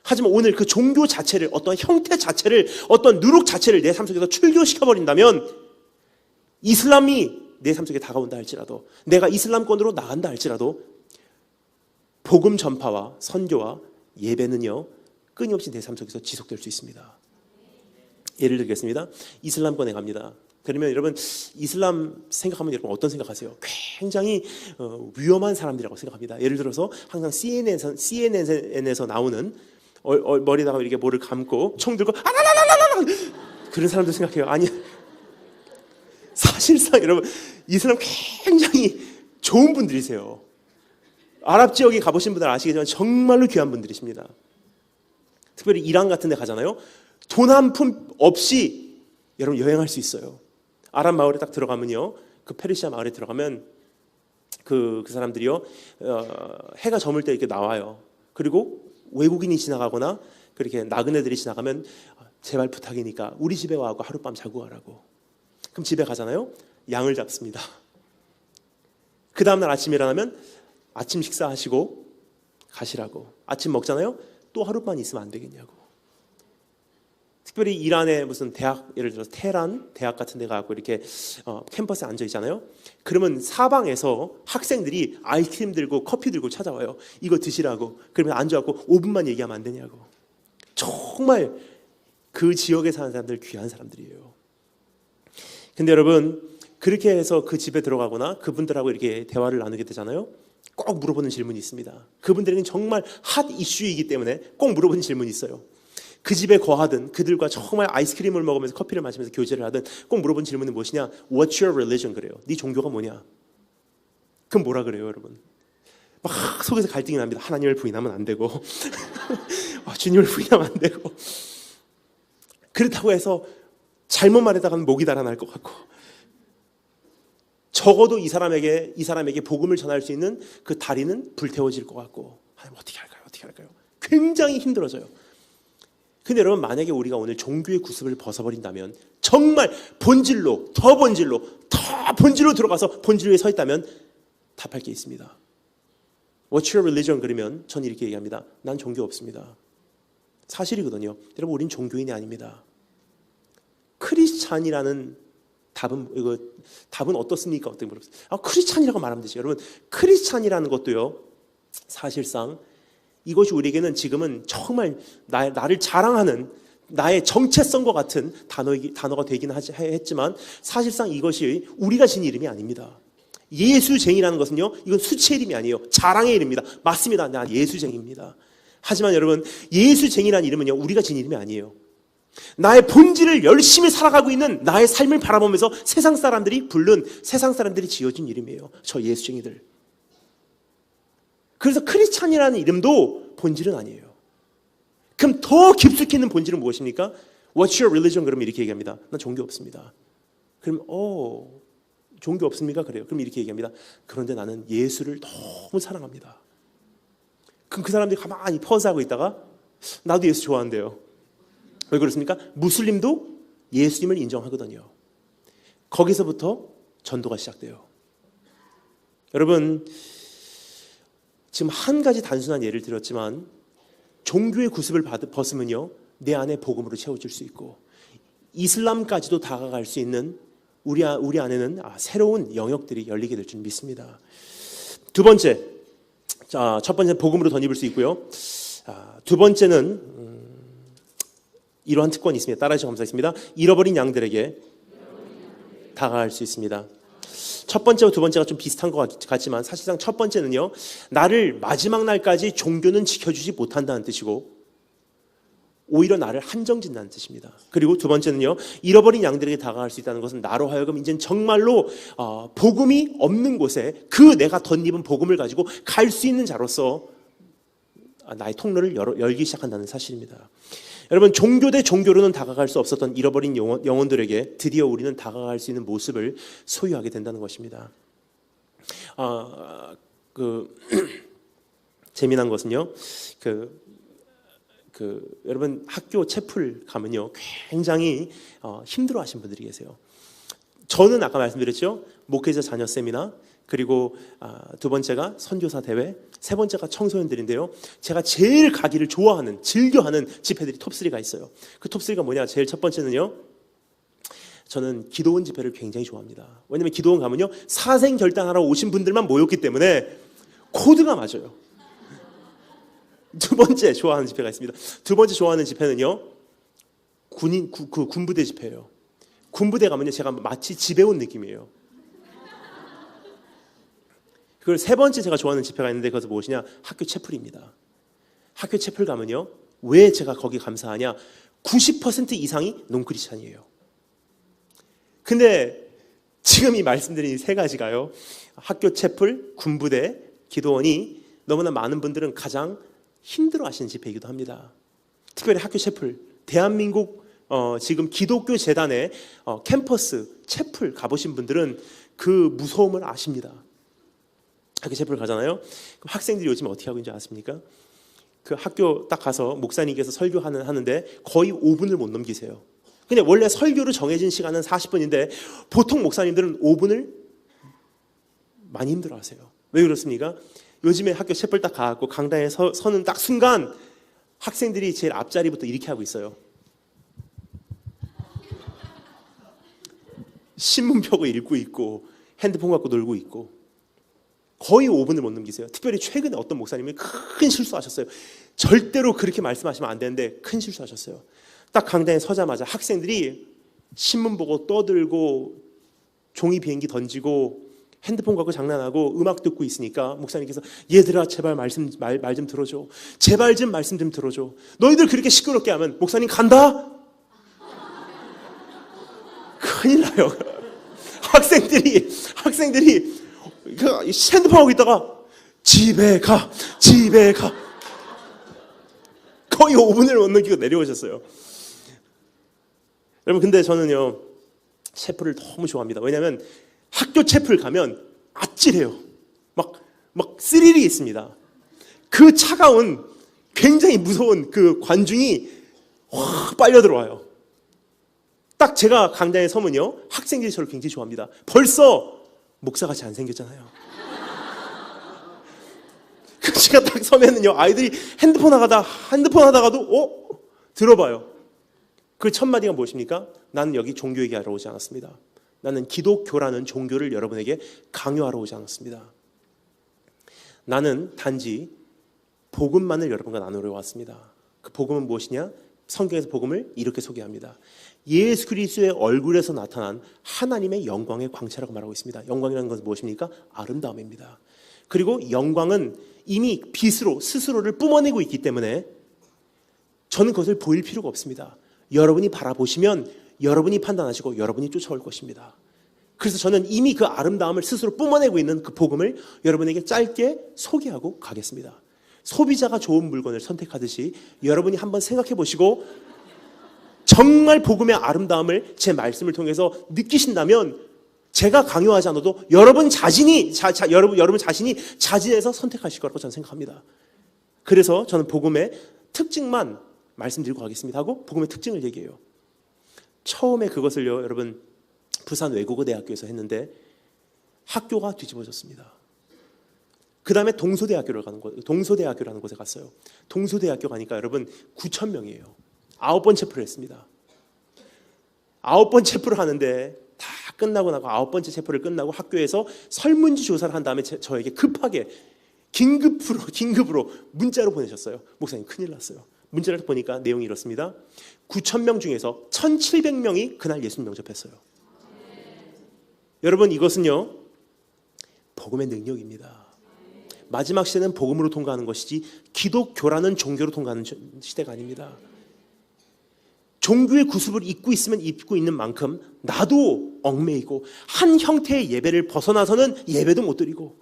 Speaker 1: 하지만 오늘 그 종교 자체를, 어떤 형태 자체를, 어떤 누룩 자체를 내 삶 속에서 출교시켜버린다면, 이슬람이 내 삶 속에 다가온다 할지라도, 내가 이슬람권으로 나간다 할지라도, 복음 전파와 선교와 예배는요, 끊임없이 내 삶 속에서 지속될 수 있습니다. 예를 들겠습니다. 이슬람권에 갑니다. 그러면 여러분, 이슬람 생각하면 여러분 어떤 생각하세요? 굉장히 위험한 사람들이라고 생각합니다. 예를 들어서 항상 CNN에서 나오는 머리다가 이렇게 뭐를 감고 총 들고 아라라라라라 그런 사람들 생각해요. 아니, 사실상 여러분, 이슬람 굉장히 좋은 분들이세요. 아랍 지역에 가보신 분들 아시겠지만 정말로 귀한 분들이십니다. 특별히 이란 같은 데 가잖아요. 돈 한 푼 없이 여러분 여행할 수 있어요. 아랍 마을에 딱 들어가면요, 그 페르시아 마을에 들어가면 그 사람들이요, 해가 저물 때 이렇게 나와요. 그리고 외국인이 지나가거나 그렇게 나그네들이 지나가면 제발 부탁이니까 우리 집에 와서 하룻밤 자고 가라고. 그럼 집에 가잖아요. 양을 잡습니다. 그 다음날 아침에 일어나면 아침 식사하시고 가시라고. 아침 먹잖아요. 또 하룻밤 있으면 안 되겠냐고. 특별히 이란의 무슨 대학, 예를 들어서 테헤란 대학 같은 데 가고 이렇게 캠퍼스에 앉아 있잖아요. 그러면 사방에서 학생들이 아이스크림 들고 커피 들고 찾아와요. 이거 드시라고. 그러면 앉아갖고 5분만 얘기하면 안 되냐고. 정말 그 지역에 사는 사람들 귀한 사람들이에요. 근데 여러분, 그렇게 해서 그 집에 들어가거나 그분들하고 이렇게 대화를 나누게 되잖아요. 꼭 물어보는 질문이 있습니다. 그분들에게는 정말 핫 이슈이기 때문에 꼭 물어보는 질문이 있어요. 그 집에 거하든 그들과 정말 아이스크림을 먹으면서 커피를 마시면서 교제를 하든 꼭 물어본 질문은 무엇이냐? What's your religion? 그래요. 네 종교가 뭐냐? 그럼 뭐라 그래요, 여러분? 막 속에서 갈등이 납니다. 하나님을 부인하면 안 되고 주님을 부인하면 안 되고, 그렇다고 해서 잘못 말하다가는 목이 달아날 것 같고, 적어도 이 사람에게 복음을 전할 수 있는 그 다리는 불태워질 것 같고, 하나님 어떻게 할까요? 굉장히 힘들어져요. 근데 여러분, 만약에 우리가 오늘 종교의 구습을 벗어버린다면, 정말 본질로 들어가서 본질 위에 서 있다면 답할 게 있습니다. What's your religion? 그러면 전 이렇게 얘기합니다. 난 종교 없습니다. 사실이거든요. 여러분, 우린 종교인이 아닙니다. 크리스찬이라는 답은 어떻습니까? 어떻게 물어보세요? 크리스찬이라고 말하면 되죠. 여러분, 크리스찬이라는 것도요, 사실상 이것이 우리에게는 지금은 정말 나를 자랑하는 나의 정체성과 같은 단어가 되긴 했지만, 사실상 이것이 우리가 진 이름이 아닙니다. 예수쟁이라는 것은요, 이건 수치의 이름이 아니에요. 자랑의 이름입니다. 맞습니다. 나 예수쟁이입니다. 하지만 여러분, 예수쟁이라는 이름은요, 우리가 진 이름이 아니에요. 나의 본질을 열심히 살아가고 있는 나의 삶을 바라보면서 세상 사람들이 지어준 이름이에요. 저 예수쟁이들. 그래서 크리스찬이라는 이름도 본질은 아니에요. 그럼 더 깊숙이 있는 본질은 무엇입니까? What's your religion? 그러면 이렇게 얘기합니다. 난 종교 없습니다. 그럼 종교 없습니까? 그래요. 그럼 이렇게 얘기합니다. 그런데 나는 예수를 너무 사랑합니다. 그럼 그 사람들이 가만히 퍼즈하고 있다가 나도 예수 좋아한대요. 왜 그렇습니까? 무슬림도 예수님을 인정하거든요. 거기서부터 전도가 시작돼요. 여러분, 지금 한 가지 단순한 예를 들었지만, 종교의 구습을 벗으면요, 내 안에 복음으로 채워질 수 있고, 이슬람까지도 다가갈 수 있는 우리 안에는 새로운 영역들이 열리게 될 줄 믿습니다. 두 번째, 첫 번째는 복음으로 덧입을 수 있고요. 두 번째는 이러한 특권이 있습니다. 따라해주셔서 감사하겠습니다. 잃어버린 양들에게 다가갈 수 있습니다. 첫 번째와 두 번째가 좀 비슷한 것 같지만, 사실상 첫 번째는요, 나를 마지막 날까지 종교는 지켜주지 못한다는 뜻이고, 오히려 나를 한정짓는다는 뜻입니다. 그리고 두 번째는요, 잃어버린 양들에게 다가갈 수 있다는 것은 나로 하여금 이젠 정말로 복음이 없는 곳에 그 내가 덧입은 복음을 가지고 갈 수 있는 자로서 나의 통로를 열기 시작한다는 사실입니다. 여러분, 종교 대 종교로는 다가갈 수 없었던 잃어버린 영혼들에게 드디어 우리는 다가갈 수 있는 모습을 소유하게 된다는 것입니다. 재미난 것은요, 여러분 학교 채플 가면요 굉장히 힘들어하시는 분들이 계세요. 저는 아까 말씀드렸죠, 목회자 자녀 세미나, 그리고 두 번째가 선교사 대회, 세 번째가 청소년들인데요. 제가 제일 가기를 좋아하는, 즐겨하는 집회들이 톱3가 있어요. 그 톱3가 뭐냐? 제일 첫 번째는요, 저는 기도원 집회를 굉장히 좋아합니다. 왜냐하면 기도원 가면요 사생 결단하러 오신 분들만 모였기 때문에 코드가 맞아요. 두 번째 좋아하는 집회가 있습니다. 두 번째 좋아하는 집회는요, 군부대 집회예요. 군부대 가면요 제가 마치 집에 온 느낌이에요. 그걸 세 번째 제가 좋아하는 집회가 있는데, 그것은 무엇이냐? 학교 채플입니다. 학교 채플 가면요, 왜 제가 거기 감사하냐? 90% 이상이 논크리스찬이에요. 근데 지금 이 말씀드린 세 가지가요, 학교 채플, 군부대, 기도원이 너무나 많은 분들은 가장 힘들어하시는 집회이기도 합니다. 특별히 학교 채플, 대한민국 지금 기독교 재단의 캠퍼스 채플 가보신 분들은 그 무서움을 아십니다. 학교 채플 가잖아요. 그럼 학생들이 요즘 어떻게 하고 있는지 아십니까? 그 학교 딱 가서 목사님께서 설교하는데 거의 5분을 못 넘기세요. 근데 원래 설교로 정해진 시간은 40분인데 보통 목사님들은 5분을 많이 힘들어하세요. 왜 그렇습니까? 요즘에 학교 채플 딱 가갖고 강당에 서는 딱 순간 학생들이 제일 앞자리부터 이렇게 하고 있어요. 신문 펴고 읽고 있고 핸드폰 갖고 놀고 있고 거의 5분을 못 넘기세요. 특별히 최근에 어떤 목사님이 큰 실수하셨어요. 절대로 그렇게 말씀하시면 안 되는데 큰 실수하셨어요. 딱 강당에 서자마자 학생들이 신문 보고 떠들고 종이 비행기 던지고 핸드폰 갖고 장난하고 음악 듣고 있으니까 목사님께서 얘들아 제발 말 좀 들어줘. 제발 좀 말씀 좀 들어줘. 너희들 그렇게 시끄럽게 하면 목사님 간다? 큰일 나요. 학생들이 핸드폰 하고 있다가 집에 가 거의 5분을 못 넘기고 내려오셨어요. 여러분, 근데 저는요 채플을 너무 좋아합니다. 왜냐하면 학교 채플 가면 아찔해요. 막 스릴이 있습니다. 그 차가운 굉장히 무서운 그 관중이 확 빨려 들어와요. 딱 제가 강당에 서면요 학생들이 저를 굉장히 좋아합니다. 벌써 목사같이 안 생겼잖아요. 제가 딱 서면은요 아이들이 핸드폰 하다가도 들어봐요. 그 첫 마디가 무엇입니까? 나는 여기 종교 얘기하러 오지 않았습니다. 나는 기독교라는 종교를 여러분에게 강요하러 오지 않았습니다. 나는 단지 복음만을 여러분과 나누려 왔습니다. 그 복음은 무엇이냐? 성경에서 복음을 이렇게 소개합니다. 예수 그리스도의 얼굴에서 나타난 하나님의 영광의 광채라고 말하고 있습니다. 영광이라는 것은 무엇입니까? 아름다움입니다. 그리고 영광은 이미 빛으로 스스로를 뿜어내고 있기 때문에 저는 그것을 보일 필요가 없습니다. 여러분이 바라보시면 여러분이 판단하시고 여러분이 쫓아올 것입니다. 그래서 저는 이미 그 아름다움을 스스로 뿜어내고 있는 그 복음을 여러분에게 짧게 소개하고 가겠습니다. 소비자가 좋은 물건을 선택하듯이 여러분이 한번 생각해 보시고 정말 복음의 아름다움을 제 말씀을 통해서 느끼신다면 제가 강요하지 않아도 여러분 자신이 자진해서 선택하실 거라고 저는 생각합니다. 그래서 저는 복음의 특징만 말씀드리고 가겠습니다 하고 복음의 특징을 얘기해요. 처음에 그것을요 여러분 부산 외국어대학교에서 했는데 학교가 뒤집어졌습니다. 그 다음에 동서대학교라는 곳에 갔어요. 동서대학교 가니까 여러분 9,000명이에요. 9번 체프를 했습니다. 9번 체프를 하는데 다 끝나고 나고 9번째 체프를 끝나고 학교에서 설문지 조사를 한 다음에 저에게 급하게 긴급으로 문자로 보내셨어요. 목사님 큰일 났어요. 문자를 보니까 내용이 이렇습니다. 9,000명 중에서 1,700명이 그날 예수님 영접했어요. 여러분 이것은요 복음의 능력입니다. 마지막 시대는 복음으로 통과하는 것이지 기독교라는 종교로 통과하는 시대가 아닙니다. 종교의 구습을 입고 있는 만큼 나도 얽매이고 한 형태의 예배를 벗어나서는 예배도 못 드리고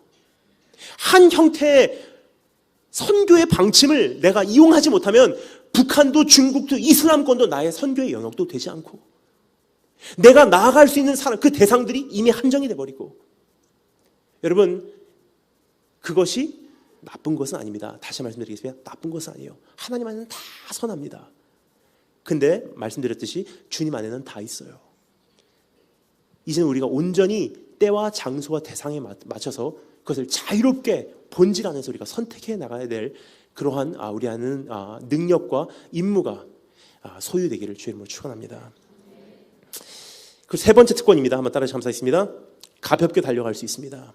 Speaker 1: 한 형태의 선교의 방침을 내가 이용하지 못하면 북한도 중국도 이슬람권도 나의 선교의 영역도 되지 않고 내가 나아갈 수 있는 사람, 그 대상들이 이미 한정이 돼버리고, 여러분, 그것이 나쁜 것은 아닙니다. 다시 말씀드리겠습니다. 나쁜 것은 아니에요. 하나님 안에는 다 선합니다. 근데 말씀드렸듯이 주님 안에는 다 있어요. 이제는 우리가 온전히 때와 장소와 대상에 맞춰서 그것을 자유롭게 본질 안에서 우리가 선택해 나가야 될 그러한 우리 안에는 능력과 임무가 소유되기를 주의 이름으로 축원합니다. 그 세 번째 특권입니다. 한번 따라서 감사했습니다. 가볍게 달려갈 수 있습니다.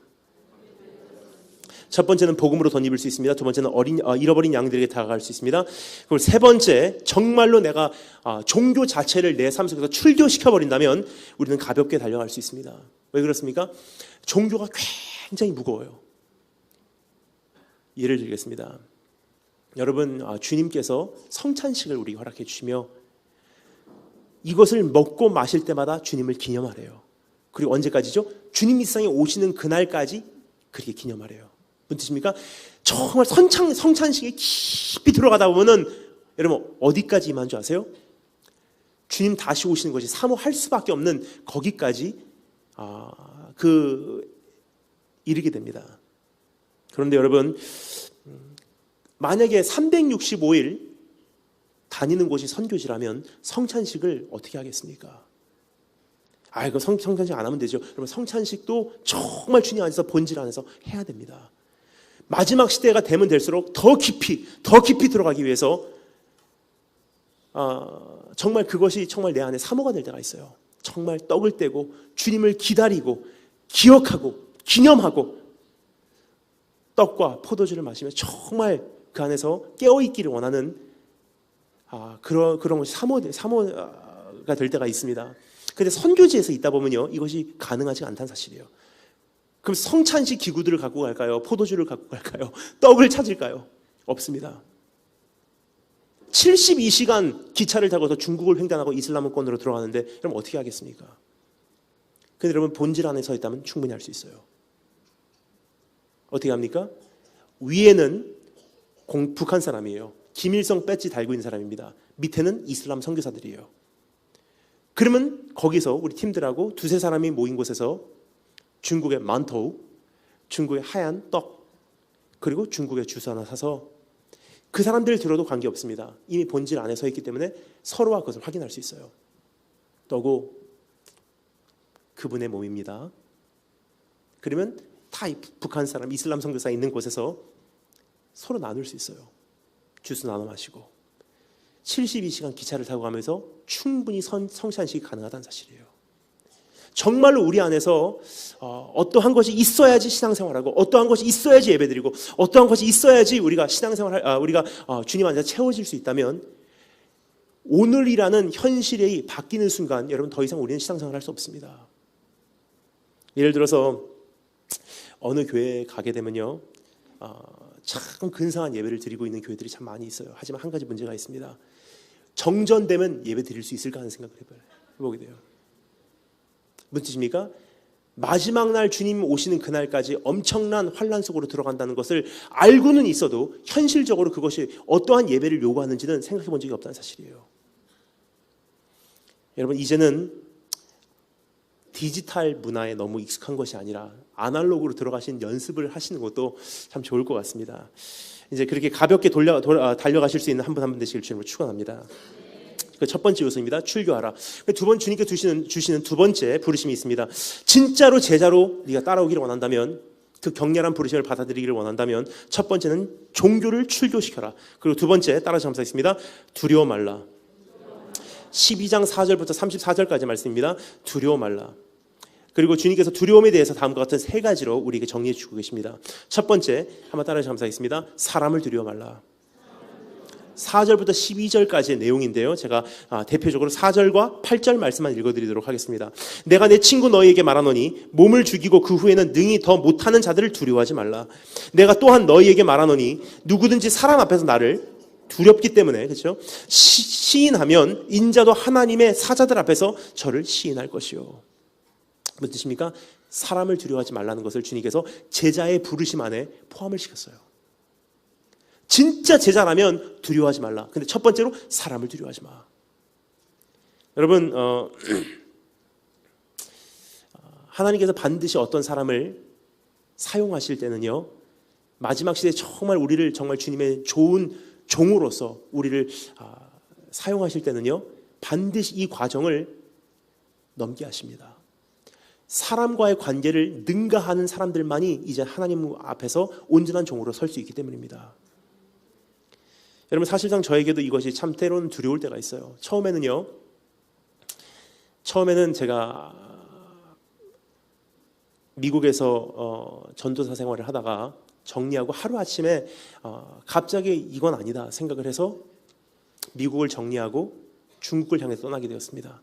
Speaker 1: 첫 번째는 복음으로 덧입을 수 있습니다. 두 번째는 잃어버린 양들에게 다가갈 수 있습니다. 그리고 세 번째, 정말로 내가 종교 자체를 내 삶 속에서 출교시켜버린다면 우리는 가볍게 달려갈 수 있습니다. 왜 그렇습니까? 종교가 굉장히 무거워요. 예를 들겠습니다. 여러분, 주님께서 성찬식을 우리에게 허락해 주시며 이것을 먹고 마실 때마다 주님을 기념하래요. 그리고 언제까지죠? 주님 이 세상에 오시는 그날까지 그렇게 기념하래요. 무슨 뜻입니까? 정말 성찬식에 깊이 들어가다 보면은 여러분 어디까지 임한 줄 아세요? 주님 다시 오시는 것이 사모할 수밖에 없는 거기까지 이르게 됩니다. 그런데 여러분, 만약에 365일 다니는 곳이 선교지라면 성찬식을 어떻게 하겠습니까? 이거 성찬식 안 하면 되죠. 여러분, 성찬식도 정말 주님 안에서 본질 안에서 해야 됩니다. 마지막 시대가 되면 될수록 더 깊이 들어가기 위해서 정말 그것이 정말 내 안에 사모가 될 때가 있어요. 정말 떡을 떼고 주님을 기다리고 기억하고 기념하고 떡과 포도주를 마시며 정말 그 안에서 깨어있기를 원하는 그런 것이 사모가 될 때가 있습니다. 그런데 선교지에서 있다 보면요, 이것이 가능하지 않다는 사실이에요. 그럼 성찬식 기구들을 갖고 갈까요? 포도주를 갖고 갈까요? 떡을 찾을까요? 없습니다. 72시간 기차를 타고서 중국을 횡단하고 이슬람권으로 들어가는데 그럼 어떻게 하겠습니까? 근데 여러분, 본질 안에 서 있다면 충분히 할 수 있어요. 어떻게 합니까? 위에는 북한 사람이에요. 김일성 배지 달고 있는 사람입니다. 밑에는 이슬람 선교사들이에요. 그러면 거기서 우리 팀들하고 두세 사람이 모인 곳에서 중국의 만토우, 중국의 하얀 떡, 그리고 중국의 주스 하나 사서 그 사람들 들어도 관계없습니다. 이미 본질 안에 서 있기 때문에 서로와 그것을 확인할 수 있어요. 떡고 그분의 몸입니다. 그러면 다 북한 사람, 이슬람 선교사 있는 곳에서 서로 나눌 수 있어요. 주스 나눠 마시고 72시간 기차를 타고 가면서 충분히 성찬식이 가능하다는 사실이에요. 정말로 우리 안에서 어떠한 것이 있어야지 신앙생활하고, 어떠한 것이 있어야지 예배드리고, 어떠한 것이 있어야지 우리가 우리가 주님 안에서 채워질 수 있다면, 오늘이라는 현실이 바뀌는 순간 여러분 더 이상 우리는 신앙생활을 할 수 없습니다. 예를 들어서 어느 교회에 가게 되면요, 참 근사한 예배를 드리고 있는 교회들이 참 많이 있어요. 하지만 한 가지 문제가 있습니다. 정전되면 예배 드릴 수 있을까 하는 생각을 해보게 돼요. 무슨 뜻입니까? 마지막 날 주님 오시는 그날까지 엄청난 환란 속으로 들어간다는 것을 알고는 있어도 현실적으로 그것이 어떠한 예배를 요구하는지는 생각해 본 적이 없다는 사실이에요. 여러분, 이제는 디지털 문화에 너무 익숙한 것이 아니라 아날로그로 들어가신 연습을 하시는 것도 참 좋을 것 같습니다. 이제 그렇게 가볍게 달려가실 수 있는 한 분 한 분 되시길 주님으로 축원합니다. 그 첫 번째 요소입니다. 출교하라. 두 번 주님께 주시는 두 번째 부르심이 있습니다. 진짜로 제자로 네가 따라오기를 원한다면, 그 격렬한 부르심을 받아들이기를 원한다면, 첫 번째는 종교를 출교시켜라. 그리고 두 번째, 따라서 감사했습니다. 두려워 말라. 12장 4절부터 34절까지 말씀입니다. 두려워 말라. 그리고 주님께서 두려움에 대해서 다음과 같은 세 가지로 우리에게 정리해 주고 계십니다. 첫 번째, 한번 따라서 감사하겠습니다. 사람을 두려워 말라. 4절부터 12절까지의 내용인데요, 제가 대표적으로 4절과 8절 말씀만 읽어드리도록 하겠습니다. 내가 내 친구 너희에게 말하노니 몸을 죽이고 그 후에는 능히 더 못하는 자들을 두려워하지 말라. 내가 또한 너희에게 말하노니 누구든지 사람 앞에서 나를 두렵기 때문에, 그렇죠? 시인하면 인자도 하나님의 사자들 앞에서 저를 시인할 것이요. 무슨 뜻입니까? 사람을 두려워하지 말라는 것을 주님께서 제자의 부르심 안에 포함을 시켰어요. 진짜 제자라면 두려워하지 말라. 근데 첫 번째로 사람을 두려워하지 마. 여러분, 하나님께서 반드시 어떤 사람을 사용하실 때는요, 마지막 시대에 정말 우리를 정말 주님의 좋은 종으로서 우리를 사용하실 때는요, 반드시 이 과정을 넘게 하십니다. 사람과의 관계를 능가하는 사람들만이 이제 하나님 앞에서 온전한 종으로 설 수 있기 때문입니다. 여러분, 사실상 저에게도 이것이 참 때로는 두려울 때가 있어요. 처음에는 제가 미국에서 전도사 생활을 하다가 정리하고 하루아침에 갑자기 이건 아니다 생각을 해서 미국을 정리하고 중국을 향해 떠나게 되었습니다.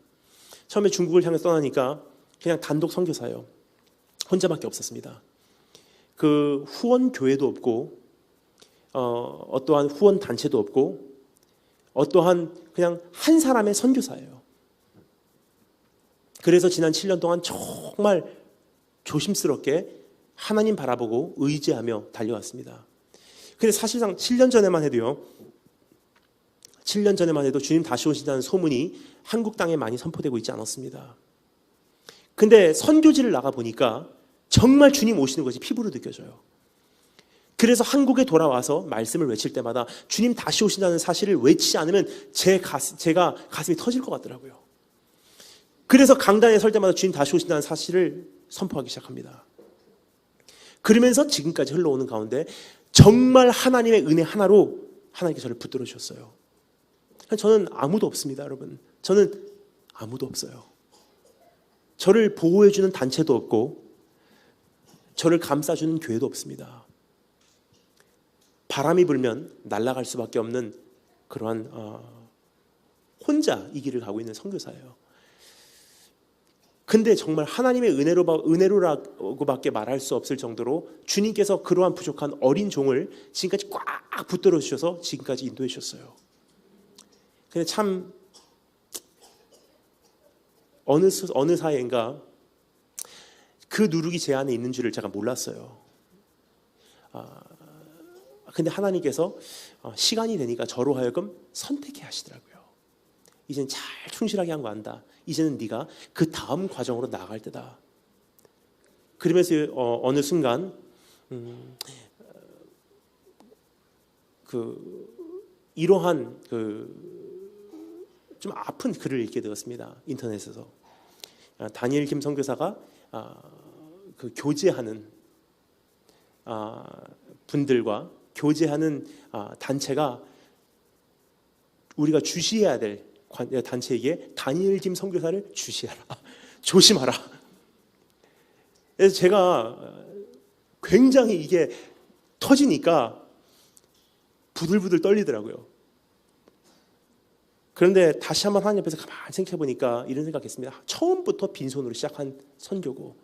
Speaker 1: 처음에 중국을 향해 떠나니까 그냥 단독 선교사예요. 혼자밖에 없었습니다. 그 후원 교회도 없고 어떠한 후원 단체도 없고 어떠한 그냥 한 사람의 선교사예요. 그래서 지난 7년 동안 정말 조심스럽게 하나님 바라보고 의지하며 달려왔습니다. 근데 사실상 7년 전에만 해도 주님 다시 오신다는 소문이 한국 땅에 많이 선포되고 있지 않았습니다. 근데 선교지를 나가보니까 정말 주님 오시는 것이 피부로 느껴져요. 그래서 한국에 돌아와서 말씀을 외칠 때마다 주님 다시 오신다는 사실을 외치지 않으면 제가 가슴이 터질 것 같더라고요. 그래서 강단에 설 때마다 주님 다시 오신다는 사실을 선포하기 시작합니다. 그러면서 지금까지 흘러오는 가운데 정말 하나님의 은혜 하나로 하나님께서 저를 붙들어 주셨어요. 저는 아무도 없습니다, 여러분. 저는 아무도 없어요. 저를 보호해주는 단체도 없고 저를 감싸주는 교회도 없습니다. 바람이 불면 날아갈 수밖에 없는 그러한 혼자 이 길을 가고 있는 선교사예요. 근데 정말 하나님의 은혜로라고밖에 말할 수 없을 정도로 주님께서 그러한 부족한 어린 종을 지금까지 꽉 붙들어 주셔서 지금까지 인도해 주셨어요. 근데 참 어느 사이인가 그 누룩이 제 안에 있는 줄을 제가 몰랐어요. 근데 하나님께서 시간이 되니까 저로 하여금 선택해 하시더라고요. 이제는 잘 충실하게 한 거 안다. 이제는 네가 그 다음 과정으로 나아갈 때다. 그러면서 어느 순간 이러한 좀 아픈 글을 읽게 되었습니다. 인터넷에서 다니엘 김 선교사가 그 교제하는 분들과 교제하는 단체가 우리가 주시해야 될 단체에게 다니엘 김 선교사를 주시하라, 조심하라. 그래서 제가 굉장히 이게 터지니까 부들부들 떨리더라고요. 그런데 다시 한번 하나님 앞에서 가만히 생각해 보니까 이런 생각했습니다. 처음부터 빈손으로 시작한 선교고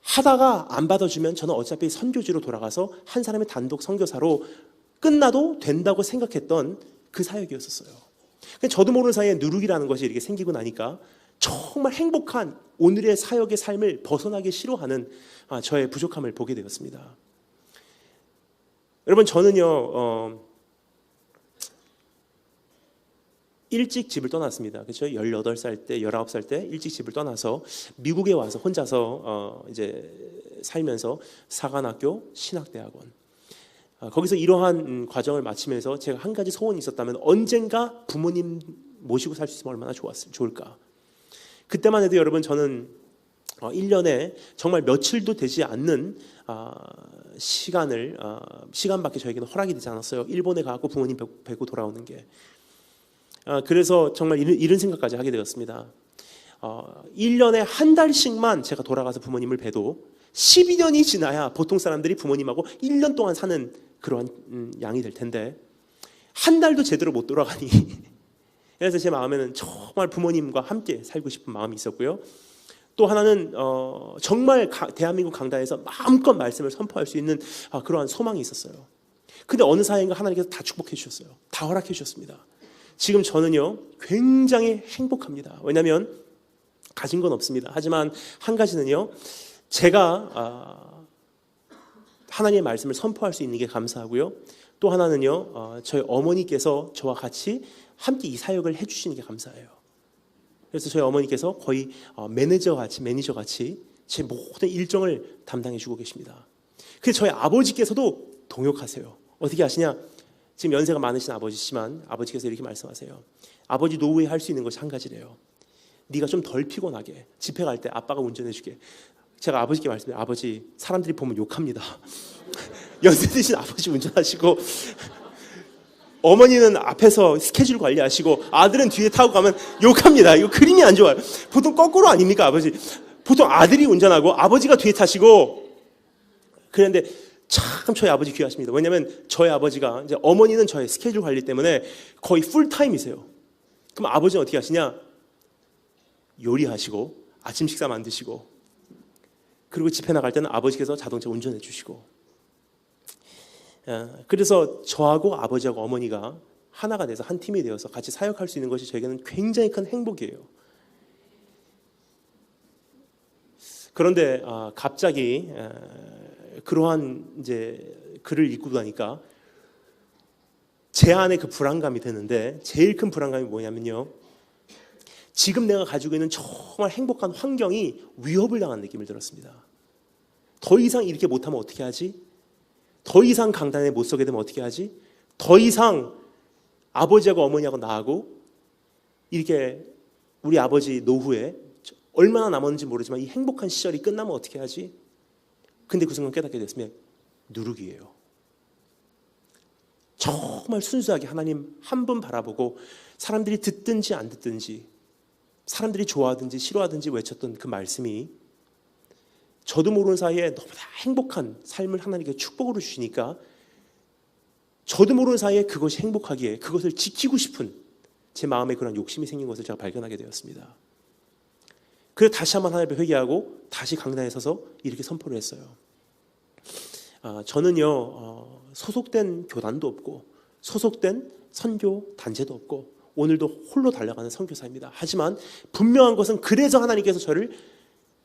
Speaker 1: 하다가 안 받아주면 저는 어차피 선교지로 돌아가서 한 사람의 단독 선교사로 끝나도 된다고 생각했던 그 사역이었었어요. 저도 모르는 사이에 누룩이라는 것이 이렇게 생기고 나니까 정말 행복한 오늘의 사역의 삶을 벗어나기 싫어하는 저의 부족함을 보게 되었습니다. 여러분, 저는요 일찍 집을 떠났습니다. 그렇죠? 18살 때, 19살 때 일찍 집을 떠나서 미국에 와서 혼자서 이제 살면서 사관학교, 신학대학원 거기서 이러한 과정을 마치면서 제가 한 가지 소원이 있었다면 언젠가 부모님 모시고 살 수 있으면 얼마나 좋을까. 그때만 해도 여러분 저는 1년에 정말 며칠도 되지 않는 시간밖에 저에게는 허락이 되지 않았어요. 일본에 가고 부모님 뵈고 돌아오는 게. 그래서 정말 이런 생각까지 하게 되었습니다. 1년에 한 달씩만 제가 돌아가서 부모님을 뵈도 12년이 지나야 보통 사람들이 부모님하고 1년 동안 사는 그러한 양이 될 텐데 한 달도 제대로 못 돌아가니 그래서 제 마음에는 정말 부모님과 함께 살고 싶은 마음이 있었고요. 또 하나는 정말 대한민국 강단에서 마음껏 말씀을 선포할 수 있는 그러한 소망이 있었어요. 근데 어느 사이인가 하나님께서 다 축복해 주셨어요. 다 허락해 주셨습니다. 지금 저는요 굉장히 행복합니다. 왜냐하면 가진 건 없습니다. 하지만 한 가지는요, 제가 하나님의 말씀을 선포할 수 있는 게 감사하고요. 또 하나는요, 저희 어머니께서 저와 같이 함께 이 사역을 해주시는 게 감사해요. 그래서 저희 어머니께서 거의 매니저 같이 제 모든 일정을 담당해주고 계십니다. 그래서 저희 아버지께서도 동역하세요. 어떻게 아시냐? 지금 연세가 많으신 아버지시지만 아버지께서 이렇게 말씀하세요. 아버지 노후에 할 수 있는 것이 한 가지래요. 네가 좀 덜 피곤하게 집회 갈 때 아빠가 운전해주게. 제가 아버지께 말씀드려요. 아버지, 사람들이 보면 욕합니다. 연세 드신 아버지 운전하시고 어머니는 앞에서 스케줄 관리하시고 아들은 뒤에 타고 가면 욕합니다. 이거 그림이 안 좋아요. 보통 거꾸로 아닙니까, 아버지? 보통 아들이 운전하고 아버지가 뒤에 타시고. 그런데 참 저희 아버지 귀하십니다. 왜냐하면 저희 아버지가 이제 어머니는 저의 스케줄 관리 때문에 거의 풀타임이세요. 그럼 아버지는 어떻게 하시냐? 요리하시고 아침 식사 만드시고 그리고 집회 나갈 때는 아버지께서 자동차 운전해 주시고. 그래서 저하고 아버지하고 어머니가 하나가 돼서 한 팀이 되어서 같이 사역할 수 있는 것이 저에게는 굉장히 큰 행복이에요. 그런데 갑자기 그러한 이제 글을 읽고 나니까 제 안에 그 불안감이 드는데, 제일 큰 불안감이 뭐냐면요, 지금 내가 가지고 있는 정말 행복한 환경이 위협을 당한 느낌을 들었습니다. 더 이상 이렇게 못하면 어떻게 하지? 더 이상 강단에 못 서게 되면 어떻게 하지? 더 이상 아버지하고 어머니하고 나하고 이렇게 우리 아버지 노후에 얼마나 남았는지 모르지만 이 행복한 시절이 끝나면 어떻게 하지? 근데 그 순간 깨닫게 됐으면 누르기예요. 정말 순수하게 하나님 한 분 바라보고 사람들이 듣든지 안 듣든지, 사람들이 좋아하든지 싫어하든지 외쳤던 그 말씀이 저도 모르는 사이에 너무나 행복한 삶을 하나님께 축복으로 주시니까 저도 모르는 사이에 그것이 행복하기에 그것을 지키고 싶은 제 마음에 그런 욕심이 생긴 것을 제가 발견하게 되었습니다. 그래서 다시 한번 하나님 앞에 회개하고 다시 강단에 서서 이렇게 선포를 했어요. 저는요, 소속된 교단도 없고 소속된 선교 단체도 없고 오늘도 홀로 달려가는 선교사입니다. 하지만 분명한 것은 그래서 하나님께서 저를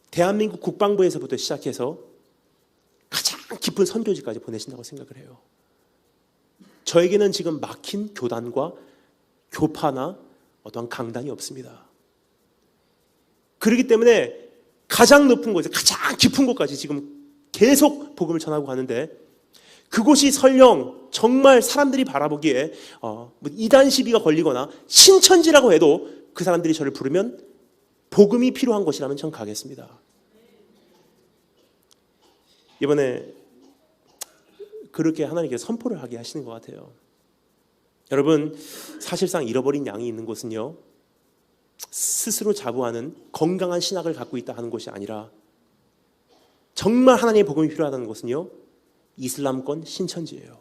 Speaker 1: 대한민국 국방부에서부터 시작해서 가장 깊은 선교지까지 보내신다고 생각을 해요. 저에게는 지금 막힌 교단과 교파나 어떠한 강단이 없습니다. 그렇기 때문에 가장 높은 곳에 가장 깊은 곳까지 지금 계속 복음을 전하고 가는데, 그곳이 설령 정말 사람들이 바라보기에 이단 시비가 걸리거나 신천지라고 해도 그 사람들이 저를 부르면 복음이 필요한 곳이라면 전 가겠습니다. 이번에 그렇게 하나님께서 선포를 하게 하시는 것 같아요. 여러분, 사실상 잃어버린 양이 있는 곳은요, 스스로 자부하는 건강한 신학을 갖고 있다 하는 곳이 아니라 정말 하나님의 복음이 필요하다는 곳은요, 이슬람권 신천지예요.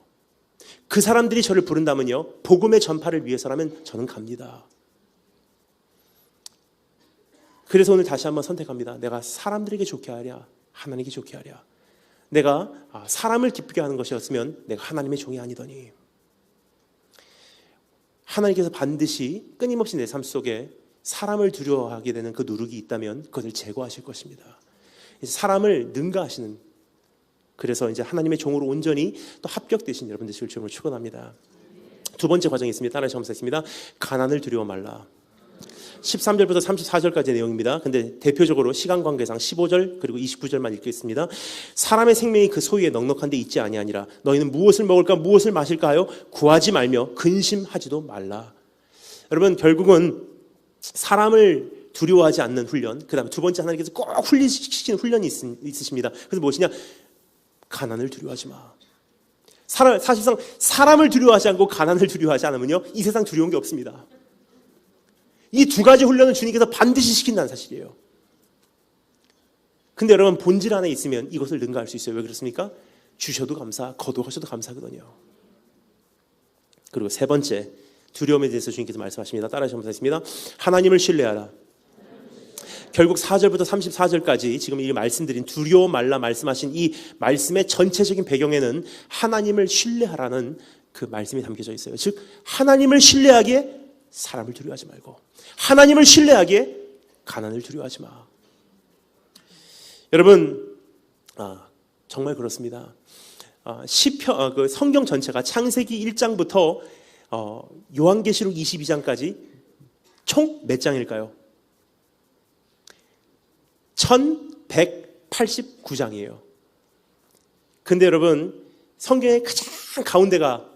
Speaker 1: 그 사람들이 저를 부른다면요, 복음의 전파를 위해서라면 저는 갑니다. 그래서 오늘 다시 한번 선택합니다. 내가 사람들에게 좋게 하랴, 하나님께 좋게 하랴. 내가 사람을 기쁘게 하는 것이었으면 내가 하나님의 종이 아니더니. 하나님께서 반드시 끊임없이 내 삶 속에 사람을 두려워하게 되는 그 누룩이 있다면 그것을 제거하실 것입니다. 사람을 능가하시는, 그래서 이제 하나님의 종으로 온전히 또 합격되신 여러분들 되실 줄을 축원합니다. 두 번째 과정이 있습니다. 따라서 검사했습니다. 가난을 두려워 말라. 13절부터 34절까지의 내용입니다. 근데 대표적으로 시간 관계상 15절 그리고 29절만 읽겠습니다. 사람의 생명이 그 소유에 넉넉한 데 있지 아니하니라. 너희는 무엇을 먹을까 무엇을 마실까 하여 구하지 말며 근심하지도 말라. 여러분, 결국은 사람을 두려워하지 않는 훈련, 그 다음에 두 번째 하나님께서 꼭 훈련시키는 훈련이 있으십니다. 그래서 무엇이냐? 가난을 두려워하지 마. 사실상 사람을 두려워하지 않고 가난을 두려워하지 않으면요, 이 세상 두려운 게 없습니다. 이 두 가지 훈련을 주님께서 반드시 시킨다는 사실이에요. 근데 여러분, 본질 안에 있으면 이것을 능가할 수 있어요. 왜 그렇습니까? 주셔도 감사, 거두하셔도 감사하거든요. 그리고 세 번째, 두려움에 대해서 주님께서 말씀하십니다. 따라서 하겠습니다. 하나님을 신뢰하라. 결국 4절부터 34절까지 지금 이 말씀드린 두려워 말라 말씀하신 이 말씀의 전체적인 배경에는 하나님을 신뢰하라는 그 말씀이 담겨져 있어요. 즉, 하나님을 신뢰하기에 사람을 두려워하지 말고, 하나님을 신뢰하기에 가난을 두려워하지 마. 여러분, 정말 그렇습니다. 시편 그 성경 전체가 창세기 1장부터 요한계시록 22장까지 총 몇 장일까요? 1189장이에요. 근데 여러분, 성경의 가장 가운데가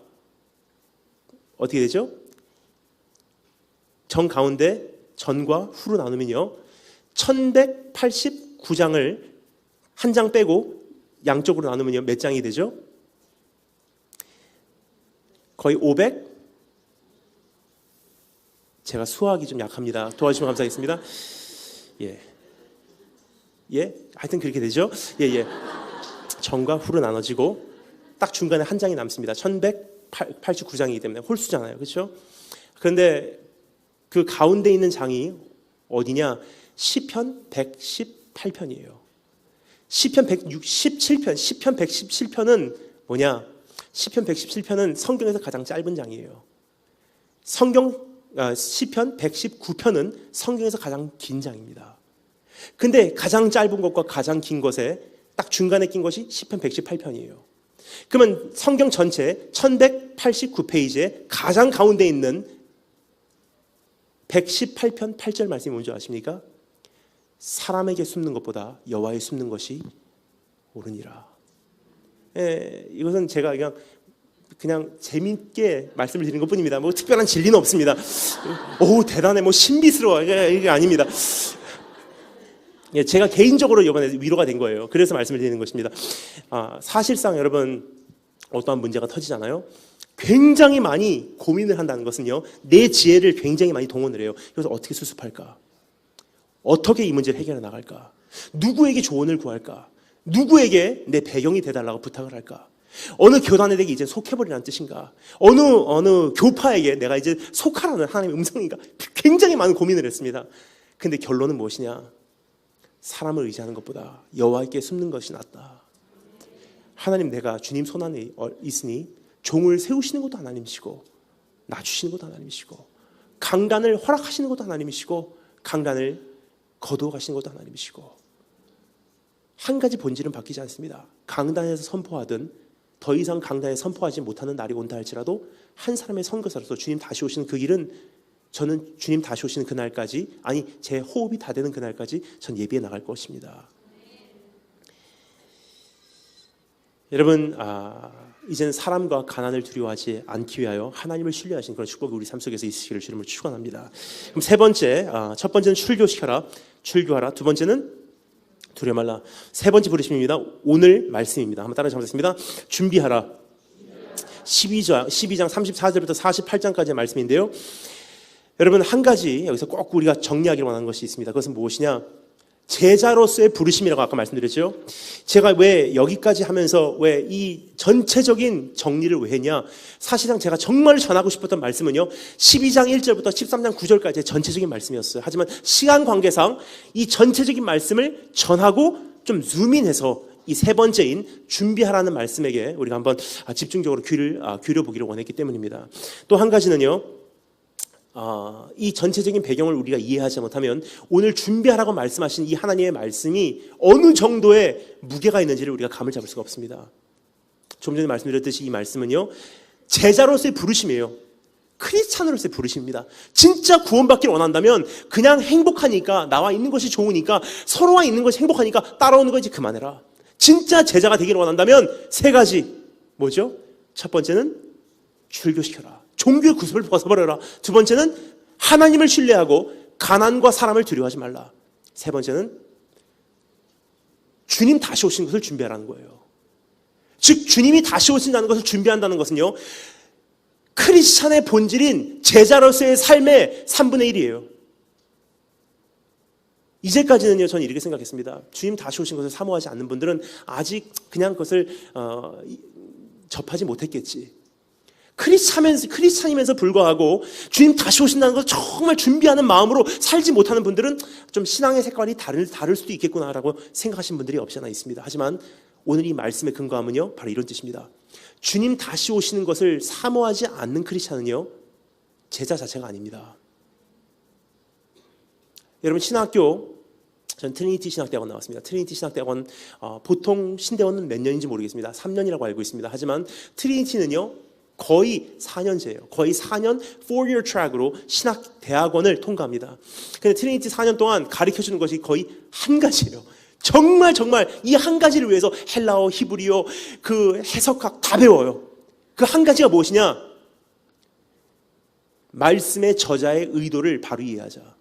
Speaker 1: 어떻게 되죠? 정 가운데 전과 후로 나누면요, 1189장을 한 장 빼고 양쪽으로 나누면요, 몇 장이 되죠? 거의 500? 제가 수학이 좀 약합니다. 도와주시면 감사하겠습니다. 하여튼 그렇게 되죠. 전과 후로 나눠지고 딱 중간에 한 장이 남습니다. 1189장이기 때문에 홀수잖아요. 그렇죠? 그런데 그 가운데 있는 장이 어디냐? 시편 118편이에요. 시편 117편, 시편 117편은 뭐냐? 시편 117편은 성경에서 가장 짧은 장이에요. 시편 119편은 성경에서 가장 긴 장입니다. 근데 가장 짧은 것과 가장 긴 것에 딱 중간에 낀 것이 시편 118편이에요. 그러면 성경 전체 1189페이지에 가장 가운데 있는 118편 8절 말씀이 뭔지 아십니까? 사람에게 숨는 것보다 여호와에 숨는 것이 옳으니라. 이것은 제가 그냥 재밌게 말씀을 드리는 것뿐입니다. 뭐 특별한 진리는 없습니다. 오, 대단해, 뭐 신비스러워, 이게 아닙니다. 제가 개인적으로 이번에 위로가 된 거예요. 그래서 말씀을 드리는 것입니다. 사실상 여러분, 어떠한 문제가 터지잖아요. 굉장히 많이 고민을 한다는 것은요, 내 지혜를 굉장히 많이 동원을 해요. 그래서 어떻게 수습할까? 어떻게 이 문제를 해결해 나갈까? 누구에게 조언을 구할까? 누구에게 내 배경이 돼달라고 부탁을 할까? 어느 교단에게 이제 속해버리라는 뜻인가? 어느 교파에게 내가 이제 속하라는 하나님의 음성인가? 굉장히 많은 고민을 했습니다. 근데 결론은 무엇이냐? 사람을 의지하는 것보다 여호와께 숨는 것이 낫다. 하나님, 내가 주님 손안에 있으니 종을 세우시는 것도 하나님이시고 낮추시는 것도 하나님이시고 강단을 허락하시는 것도 하나님이시고 강단을 거두어 가시는 것도 하나님이시고, 한 가지 본질은 바뀌지 않습니다. 강단에서 선포하든 더 이상 강단에 선포하지 못하는 날이 온다 할지라도 한 사람의 선교사로서 주님 다시 오시는 그 길은, 저는 주님 다시 오시는 그날까지, 아니 제 호흡이 다 되는 그날까지 전 예비해 나갈 것입니다. 여러분, 이제는 사람과 가난을 두려워하지 않기 위하여 하나님을 신뢰하신 그런 축복이 우리 삶 속에서 있으시기를 주님을 축원합니다. 그럼 세 번째, 첫 번째는 출교시켜라, 출교하라. 두 번째는 두려워 말라. 세 번째 부르심입니다. 오늘 말씀입니다. 한번 따라 잡겠습니다. 준비하라. 12장 34절부터 48장까지의 말씀인데요, 여러분, 한 가지 여기서 꼭 우리가 정리하기를 원하는 것이 있습니다. 그것은 무엇이냐? 제자로서의 부르심이라고 아까 말씀드렸죠. 제가 왜 여기까지 하면서 왜 이 전체적인 정리를 왜 했냐? 사실상 제가 정말 전하고 싶었던 말씀은요, 12장 1절부터 13장 9절까지의 전체적인 말씀이었어요. 하지만 시간 관계상 이 전체적인 말씀을 전하고 좀 줌인해서 이 세 번째인 준비하라는 말씀에게 우리가 한번 집중적으로 귀를 기울여보기를 원했기 때문입니다. 또 한 가지는요, 이 전체적인 배경을 우리가 이해하지 못하면 오늘 준비하라고 말씀하신 이 하나님의 말씀이 어느 정도의 무게가 있는지를 우리가 감을 잡을 수가 없습니다. 좀 전에 말씀드렸듯이 이 말씀은요, 제자로서의 부르심이에요. 크리스찬으로서의 부르심입니다. 진짜 구원받기를 원한다면 그냥 행복하니까, 나와 있는 것이 좋으니까, 서로와 있는 것이 행복하니까 따라오는 거 이제 그만해라. 진짜 제자가 되기를 원한다면 세 가지, 뭐죠? 첫 번째는 출교시켜라. 종교의 구습을 벗어버려라. 두 번째는 하나님을 신뢰하고 가난과 사람을 두려워하지 말라. 세 번째는 주님 다시 오신 것을 준비하라는 거예요. 즉, 주님이 다시 오신다는 것을 준비한다는 것은요, 크리스찬의 본질인 제자로서의 삶의 3분의 1이에요. 이제까지는요, 저는 이렇게 생각했습니다. 주님 다시 오신 것을 사모하지 않는 분들은 아직 그냥 그것을 접하지 못했겠지. 크리스찬이면서 불구하고 주님 다시 오신다는 것을 정말 준비하는 마음으로 살지 못하는 분들은 좀 신앙의 색깔이 다를 수도 있겠구나라고 생각하시는 분들이 없지 않아 있습니다. 하지만 오늘 이 말씀의 근거함은요, 바로 이런 뜻입니다. 주님 다시 오시는 것을 사모하지 않는 크리스찬은요, 제자 자체가 아닙니다. 여러분, 신학교 전 트리니티 신학대학원 나왔습니다. 트리니티 신학대학원 보통 신대원은 몇 년인지 모르겠습니다. 3년이라고 알고 있습니다. 하지만 트리니티는요 거의 4년제예요. 거의 4년 4-year track으로 신학대학원을 통과합니다. 근데 트리니티 4년 동안 가르쳐주는 것이 거의 한 가지예요. 정말 이 한 가지를 위해서 헬라어, 히브리어, 그 해석학 다 배워요. 그 한 가지가 무엇이냐? 말씀의 저자의 의도를 바로 이해하자.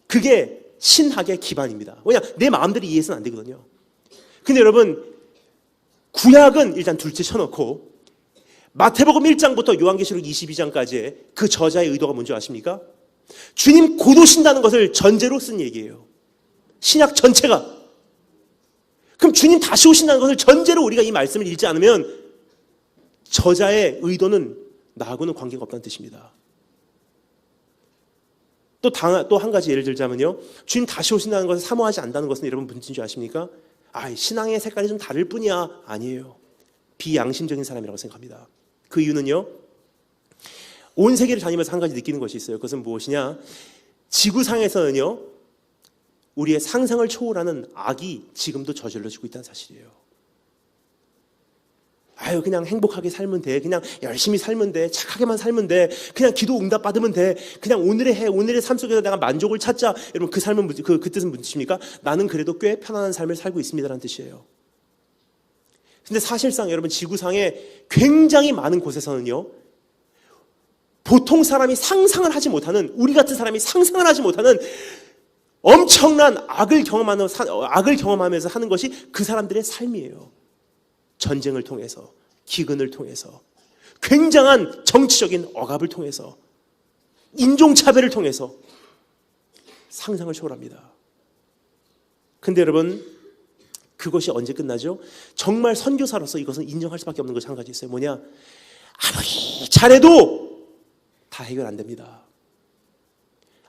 Speaker 1: 그게 신학의 기반입니다. 왜냐? 내 마음대로 이해해서는 안 되거든요. 근데 여러분, 구약은 일단 둘째 쳐놓고 마태복음 1장부터 요한계시록 22장까지의 그 저자의 의도가 뭔지 아십니까? 주님 곧 오신다는 것을 전제로 쓴 얘기예요. 신약 전체가. 그럼 주님 다시 오신다는 것을 전제로 우리가 이 말씀을 읽지 않으면 저자의 의도는 나하고는 관계가 없다는 뜻입니다. 또 한 가지 예를 들자면요. 주님 다시 오신다는 것을 사모하지 않는다는 것은 여러분 무슨 줄 아십니까? 신앙의 색깔이 좀 다를 뿐이야. 아니에요. 비양심적인 사람이라고 생각합니다. 그 이유는요. 온 세계를 다니면서 한 가지 느끼는 것이 있어요. 그것은 무엇이냐? 지구상에서는요. 우리의 상상을 초월하는 악이 지금도 저질러지고 있다는 사실이에요. 그냥 행복하게 살면 돼. 그냥 열심히 살면 돼. 착하게만 살면 돼. 그냥 기도 응답 받으면 돼. 그냥 오늘의 삶 속에서 내가 만족을 찾자. 여러분 그 삶은 그 뜻은 무슨 뜻입니까? 나는 그래도 꽤 편안한 삶을 살고 있습니다라는 뜻이에요. 근데 사실상 여러분 지구상에 굉장히 많은 곳에서는요. 보통 사람이 상상을 하지 못하는, 우리 같은 사람이 상상을 하지 못하는 엄청난 악을 경험하면서 하는 것이 그 사람들의 삶이에요. 전쟁을 통해서, 기근을 통해서, 굉장한 정치적인 억압을 통해서, 인종차별을 통해서 상상을 초월합니다. 근데 여러분, 그것이 언제 끝나죠? 정말 선교사로서 이것은 인정할 수밖에 없는 것이 한 가지 있어요. 뭐냐? 아무리 잘해도 다 해결 안 됩니다.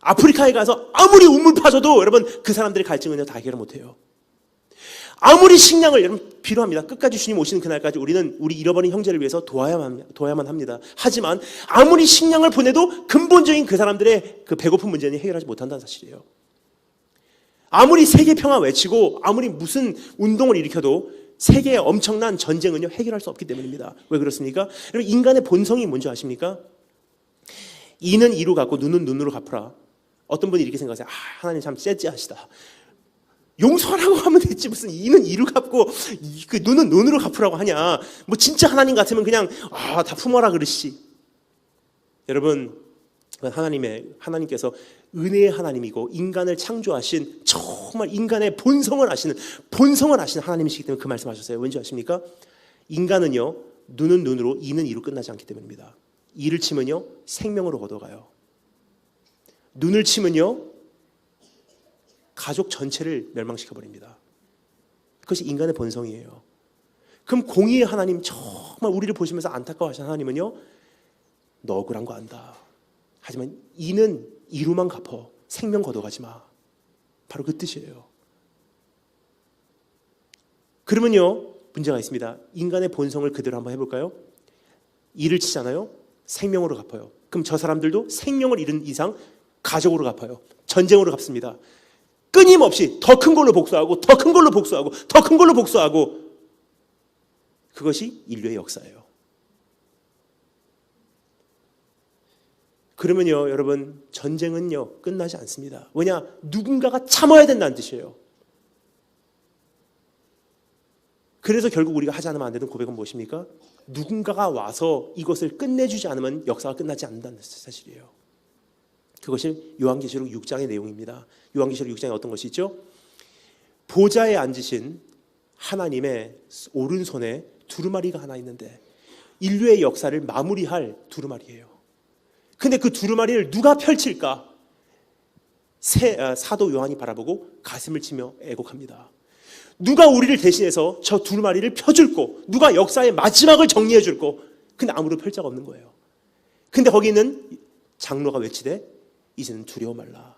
Speaker 1: 아프리카에 가서 아무리 우물 파줘도 여러분 그 사람들의 갈증은요 다 해결을 못해요. 아무리 식량을 여러분 필요합니다. 끝까지 주님 오시는 그날까지 우리는 우리 잃어버린 형제를 위해서 도와야만 합니다. 하지만 아무리 식량을 보내도 근본적인 그 사람들의 그 배고픈 문제는 해결하지 못한다는 사실이에요. 아무리 세계 평화 외치고 아무리 무슨 운동을 일으켜도 세계의 엄청난 전쟁은요 해결할 수 없기 때문입니다. 왜 그렇습니까? 여러분 인간의 본성이 뭔지 아십니까? 이는 이로 갚고 눈은 눈으로 갚으라. 어떤 분이 이렇게 생각하세요. 하나님 참 쎄찌하시다. 용서하라고 하면 됐지 무슨 이는 이로 갚고 그 눈은 눈으로 갚으라고 하냐. 뭐 진짜 하나님 같으면 그냥 다 품어라 그러시지. 여러분 하나님께서 은혜의 하나님이고 인간을 창조하신 정말 인간의 본성을 아시는 하나님이시기 때문에 그 말씀하셨어요. 왠지 아십니까? 인간은요 눈은 눈으로 이는 이로 끝나지 않기 때문입니다. 이를 치면요 생명으로 걷어가요. 눈을 치면요 가족 전체를 멸망시켜버립니다. 그것이 인간의 본성이에요. 그럼 공의의 하나님, 정말 우리를 보시면서 안타까워하시는 하나님은요 너 억울한 거 안다. 하지만 이는 이로만 갚어. 생명 걷어가지 마. 바로 그 뜻이에요. 그러면요 문제가 있습니다. 인간의 본성을 그대로 한번 해볼까요? 이를 치잖아요. 생명으로 갚아요. 그럼 저 사람들도 생명을 잃은 이상 가족으로 갚아요. 전쟁으로 갚습니다. 끊임없이 더 큰 걸로 복수하고 더 큰 걸로 복수하고 더 큰 걸로 복수하고 그것이 인류의 역사예요. 그러면요 여러분 전쟁은요 끝나지 않습니다. 왜냐? 누군가가 참아야 된다는 뜻이에요. 그래서 결국 우리가 하지 않으면 안 되는 고백은 무엇입니까? 누군가가 와서 이것을 끝내주지 않으면 역사가 끝나지 않는다는 사실이에요. 그것이 요한계시록 6장의 내용입니다. 요한계시록 6장에 어떤 것이 있죠? 보좌에 앉으신 하나님의 오른손에 두루마리가 하나 있는데 인류의 역사를 마무리할 두루마리예요. 근데 그 두루마리를 누가 펼칠까? 사도 요한이 바라보고 가슴을 치며 애곡합니다. 누가 우리를 대신해서 저 두루마리를 펴줄고 누가 역사의 마지막을 정리해줄고 근데 아무도 펼 자가 없는 거예요. 근데 거기 있는 장로가 외치되 이제는 두려워 말라.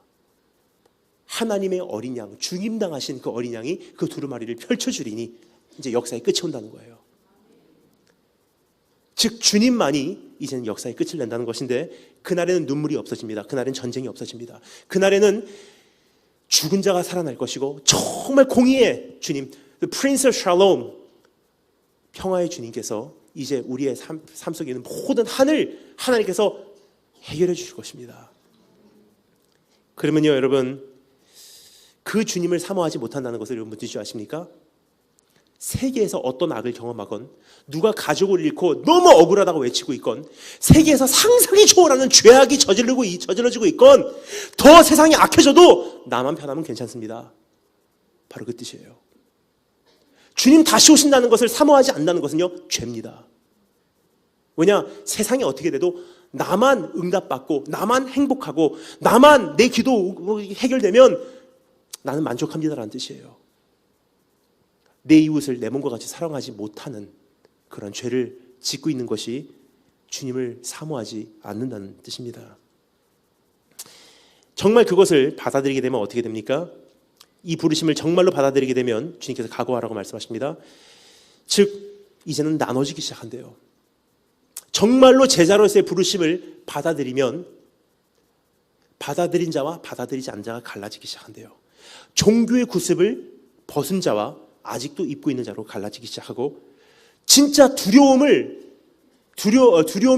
Speaker 1: 하나님의 어린 양, 죽임당하신 그 어린 양이 그 두루마리를 펼쳐주리니 이제 역사의 끝이 온다는 거예요. 즉 주님만이 이제는 역사의 끝을 낸다는 것인데 그날에는 눈물이 없어집니다. 그날에는 전쟁이 없어집니다. 그날에는 죽은 자가 살아날 것이고 정말 공의의 주님, The Prince of Shalom, 평화의 주님께서 이제 우리의 삶 속에 있는 모든 한을 하나님께서 해결해 주실 것입니다. 그러면요 여러분, 그 주님을 사모하지 못한다는 것을 여러분 무슨 줄 아십니까? 세계에서 어떤 악을 경험하건, 누가 가족을 잃고 너무 억울하다고 외치고 있건, 세계에서 상상이 초월하는 죄악이 저질러지고 있건, 더 세상이 악해져도 나만 편하면 괜찮습니다. 바로 그 뜻이에요. 주님 다시 오신다는 것을 사모하지 않는다는 것은요 죄입니다. 왜냐? 세상이 어떻게 돼도 나만 응답받고 나만 행복하고 나만 내 기도 해결되면 나는 만족합니다라는 뜻이에요. 내 이웃을 내 몸과 같이 사랑하지 못하는 그런 죄를 짓고 있는 것이 주님을 사모하지 않는다는 뜻입니다. 정말 그것을 받아들이게 되면 어떻게 됩니까? 이 부르심을 정말로 받아들이게 되면 주님께서 각오하라고 말씀하십니다. 즉 이제는 나눠지기 시작한대요. 정말로 제자로서의 부르심을 받아들이면 받아들인 자와 받아들이지 않은 자가 갈라지기 시작한대요. 종교의 구습을 벗은 자와 아직도 입고 있는 자로 갈라지기 시작하고, 진짜 두려움이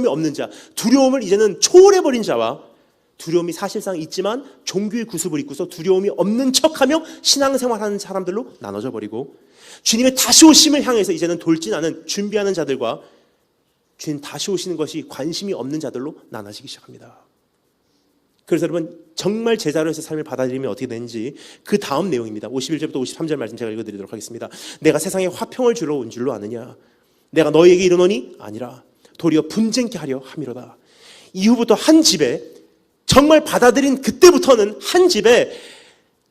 Speaker 1: 없는 자, 두려움을 이제는 초월해버린 자와 두려움이 사실상 있지만 종교의 구습을 입고서 두려움이 없는 척하며 신앙생활하는 사람들로 나눠져 버리고, 주님의 다시 오심을 향해서 이제는 돌진하는 준비하는 자들과 주님 다시 오시는 것이 관심이 없는 자들로 나눠지기 시작합니다. 그래서 여러분, 정말 제자로서의 삶을 받아들이면 어떻게 되는지 그 다음 내용입니다. 51절부터 53절 말씀 제가 읽어드리도록 하겠습니다. 내가 세상에 화평을 주러 온 줄로 아느냐? 내가 너희에게 이르노니 아니라 도리어 분쟁케 하려 함이로다. 이후부터 한 집에, 정말 받아들인 그때부터는 한 집에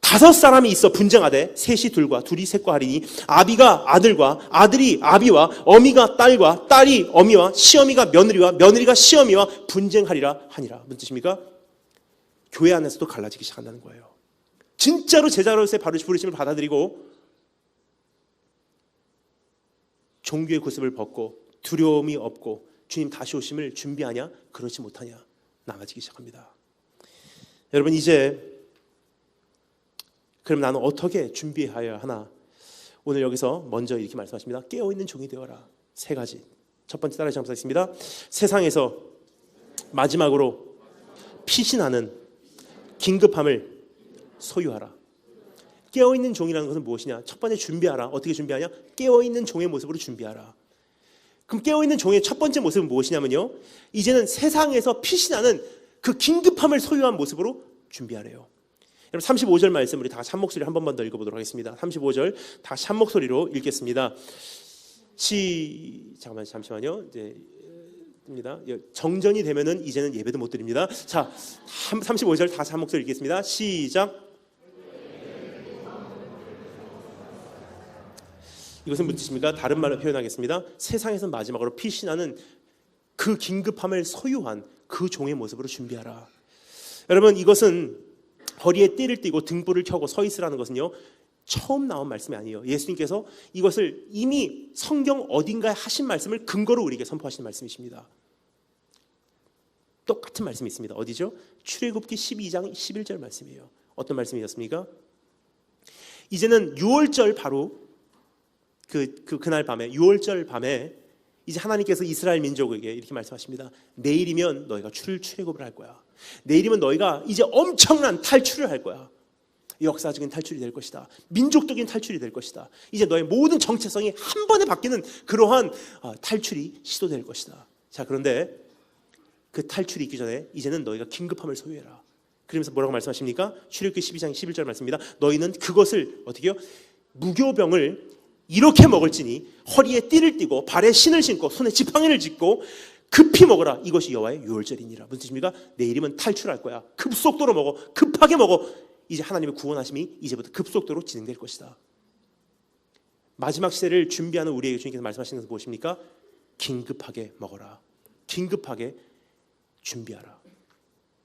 Speaker 1: 5사람이 있어 분쟁하되 셋이 둘과 둘이 셋과 하리니, 아비가 아들과 아들이 아비와 어미가 딸과 딸이 어미와 시어미가 며느리와 며느리가 시어미와 분쟁하리라 하니라. 무슨 뜻입니까? 교회 안에서도 갈라지기 시작한다는 거예요. 진짜로 제자로서의 부르심을 받아들이고 종교의 구습을 벗고 두려움이 없고 주님 다시 오심을 준비하냐? 그렇지 못하냐? 나눠지기 시작합니다. 여러분, 이제 그럼 나는 어떻게 준비해야 하나? 오늘 여기서 먼저 이렇게 말씀하십니다. 깨어있는 종이 되어라. 3가지. 첫 번째 따라 잠시겠습니다. 세상에서 마지막으로 피신하는 긴급함을 소유하라. 깨어있는 종이라는 것은 무엇이냐? 첫 번째 준비하라. 어떻게 준비하냐? 깨어있는 종의 모습으로 준비하라. 그럼 깨어있는 종의 첫 번째 모습은 무엇이냐면요, 이제는 세상에서 피신하는 그 긴급함을 소유한 모습으로 준비하래요. 여러분, 35절 말씀 우리 다 같이 한 목소리 한 번만 더 읽어보도록 하겠습니다. 35절 다시 한 목소리로 읽겠습니다. 잠시만요. 이제 입니다. 정전이 되면은 이제는 예배도 못 드립니다. 자, 35절 다시 한 목소리 읽겠습니다. 시작. 이것은 무슨 뜻입니까? 다른 말로 표현하겠습니다. 세상에서 마지막으로 피신하는 그 긴급함을 소유한 그 종의 모습으로 준비하라. 여러분, 이것은 허리에 띠를 띠고 등불을 켜고 서 있으라는 것은요, 처음 나온 말씀이 아니에요. 예수님께서 이것을 이미 성경 어딘가에 하신 말씀을 근거로 우리에게 선포하신 말씀이십니다. 똑같은 말씀이 있습니다. 어디죠? 출애굽기 12장 11절 말씀이에요. 어떤 말씀이었습니까? 이제는 6월절 바로 그날 밤에, 6월절 밤에 이제 하나님께서 이스라엘 민족에게 이렇게 말씀하십니다. 내일이면 너희가 출애굽을 할 거야. 내일이면 너희가 이제 엄청난 탈출을 할 거야. 역사적인 탈출이 될 것이다. 민족적인 탈출이 될 것이다. 이제 너의 모든 정체성이 한 번에 바뀌는 그러한 탈출이 시도될 것이다. 자, 그런데 그 탈출이 있기 전에 이제는 너희가 긴급함을 소유해라. 그러면서 뭐라고 말씀하십니까? 출애굽기 12장 11절 말씀입니다. 너희는 그것을 어떻게 해요? 무교병을 이렇게 먹을지니 허리에 띠를 띠고 발에 신을 신고 손에 지팡이를 짚고 급히 먹어라. 이것이 여호와의 유월절이니라. 무슨 뜻입니까? 내일이면 탈출할 거야. 급속도로 먹어. 급하게 먹어. 이제 하나님의 구원하심이 이제부터 급속도로 진행될 것이다. 마지막 시대를 준비하는 우리에게 주님께서 말씀하시는 것은 무엇입니까? 긴급하게 먹어라. 긴급하게 준비하라.